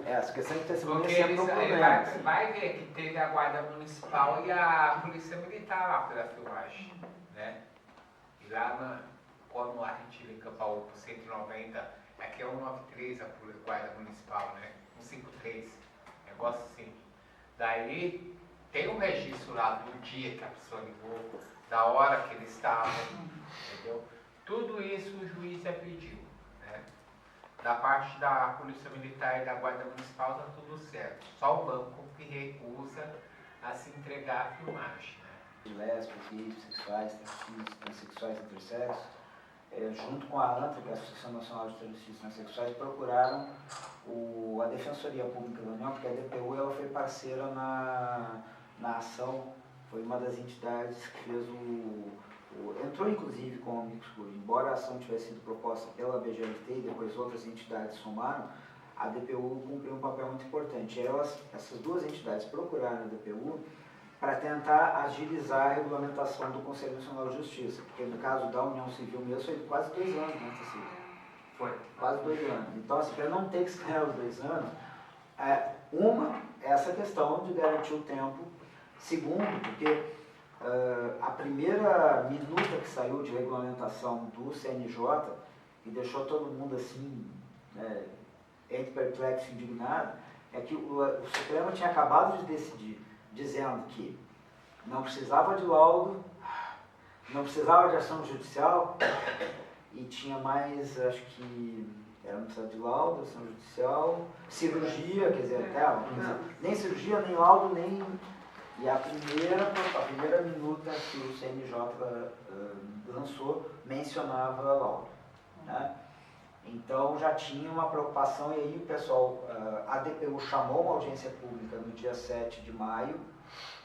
essa questão de testemunha porque sempre é um problema. Vai ver que teve a Guarda Municipal e a Polícia Militar lá pela filmagem, né? E lá, quando a gente liga para o 190, aqui é 193 a Guarda Municipal, né? 153, negócio assim. Daí, tem um registro lá do dia que a pessoa ligou, da hora que eles estavam, entendeu? Tudo isso o juiz já pediu. Da parte da Polícia Militar e da Guarda Municipal está tudo certo. Só o banco que recusa a se entregar a filmagem. Né? Lésbicas, gays, bissexuais, transexuais, intersexos, junto com a ANTRA, que é a Associação Nacional de Travestis e Transsexuais, procuraram a Defensoria Pública da União, porque a DPU ela foi parceira na ação, foi uma das entidades que fez entrou inclusive com o amicus curiae, embora a ação tivesse sido proposta pela BGLT e depois outras entidades somaram, a DPU cumpriu um papel muito importante. Essas duas entidades procuraram a DPU para tentar agilizar a regulamentação do Conselho Nacional de Justiça, porque no caso da União Civil mesmo foi quase 2 anos, né, Cecília? Foi. Quase 2 anos. Então, assim, para não ter que esperar os 2 anos, essa questão de garantir o tempo, segundo, porque a primeira minuta que saiu de regulamentação do CNJ, e deixou todo mundo assim, entre perplexo e indignado, é que o Supremo tinha acabado de decidir, dizendo que não precisava de laudo, não precisava de ação judicial, e tinha mais, acho que não precisava de laudo, ação judicial, cirurgia, quer dizer, nem cirurgia, nem laudo, nem... E a primeira minuta que o CNJ lançou mencionava laudo. Né? Então já tinha uma preocupação, e aí o pessoal, a DPU chamou uma audiência pública no dia 7 de maio.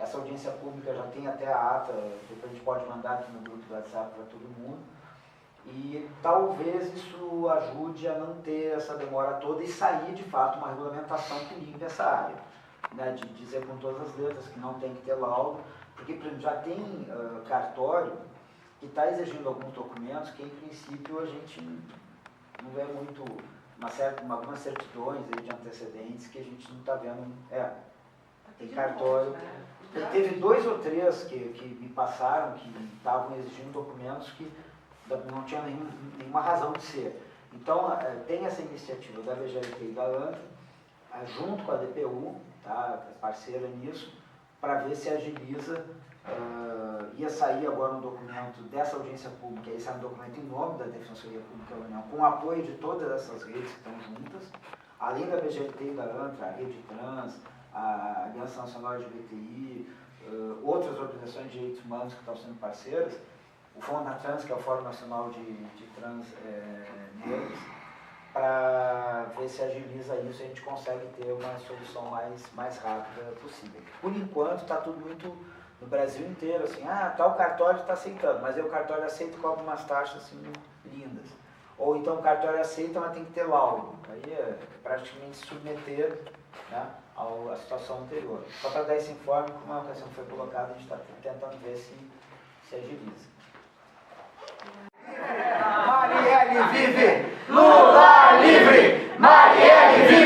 Essa audiência pública já tem até a ata, depois a gente pode mandar aqui no grupo do WhatsApp para todo mundo. E talvez isso ajude a não ter essa demora toda e sair de fato uma regulamentação que limpe essa área. Né, de dizer com todas as letras que não tem que ter laudo, porque por exemplo, já tem cartório que está exigindo alguns documentos que em princípio a gente não vê muito, algumas certidões de antecedentes que a gente não está vendo. Tem cartório. Teve 2 ou 3 que me passaram que estavam exigindo documentos que não tinham nenhuma razão de ser. Então tem essa iniciativa da BGLT e da ANTRA, junto com a DPU, tá, parceira nisso, para ver se agiliza. Ia sair agora um documento dessa audiência pública, aí sai um documento em nome da Defensoria Pública da União, com o apoio de todas essas redes que estão juntas, além da BGLT e da ANTRA, a Rede Trans, a Aliança Nacional LGBTI, outras organizações de direitos humanos que estão sendo parceiras, o FONATRANS, que é o Fórum Nacional de Trans Negros, para ver se agiliza isso e a gente consegue ter uma solução mais rápida possível. Por enquanto está tudo muito no Brasil inteiro, assim, tal cartório está aceitando, mas aí o cartório aceita e cobra umas taxas assim, lindas. Ou então o cartório aceita, mas tem que ter laudo. Aí é praticamente se submeter, né, à situação anterior. Só para dar esse informe, como a questão foi colocada, a gente está tentando ver se agiliza. Marielle vive! Lula livre! Marielle vive!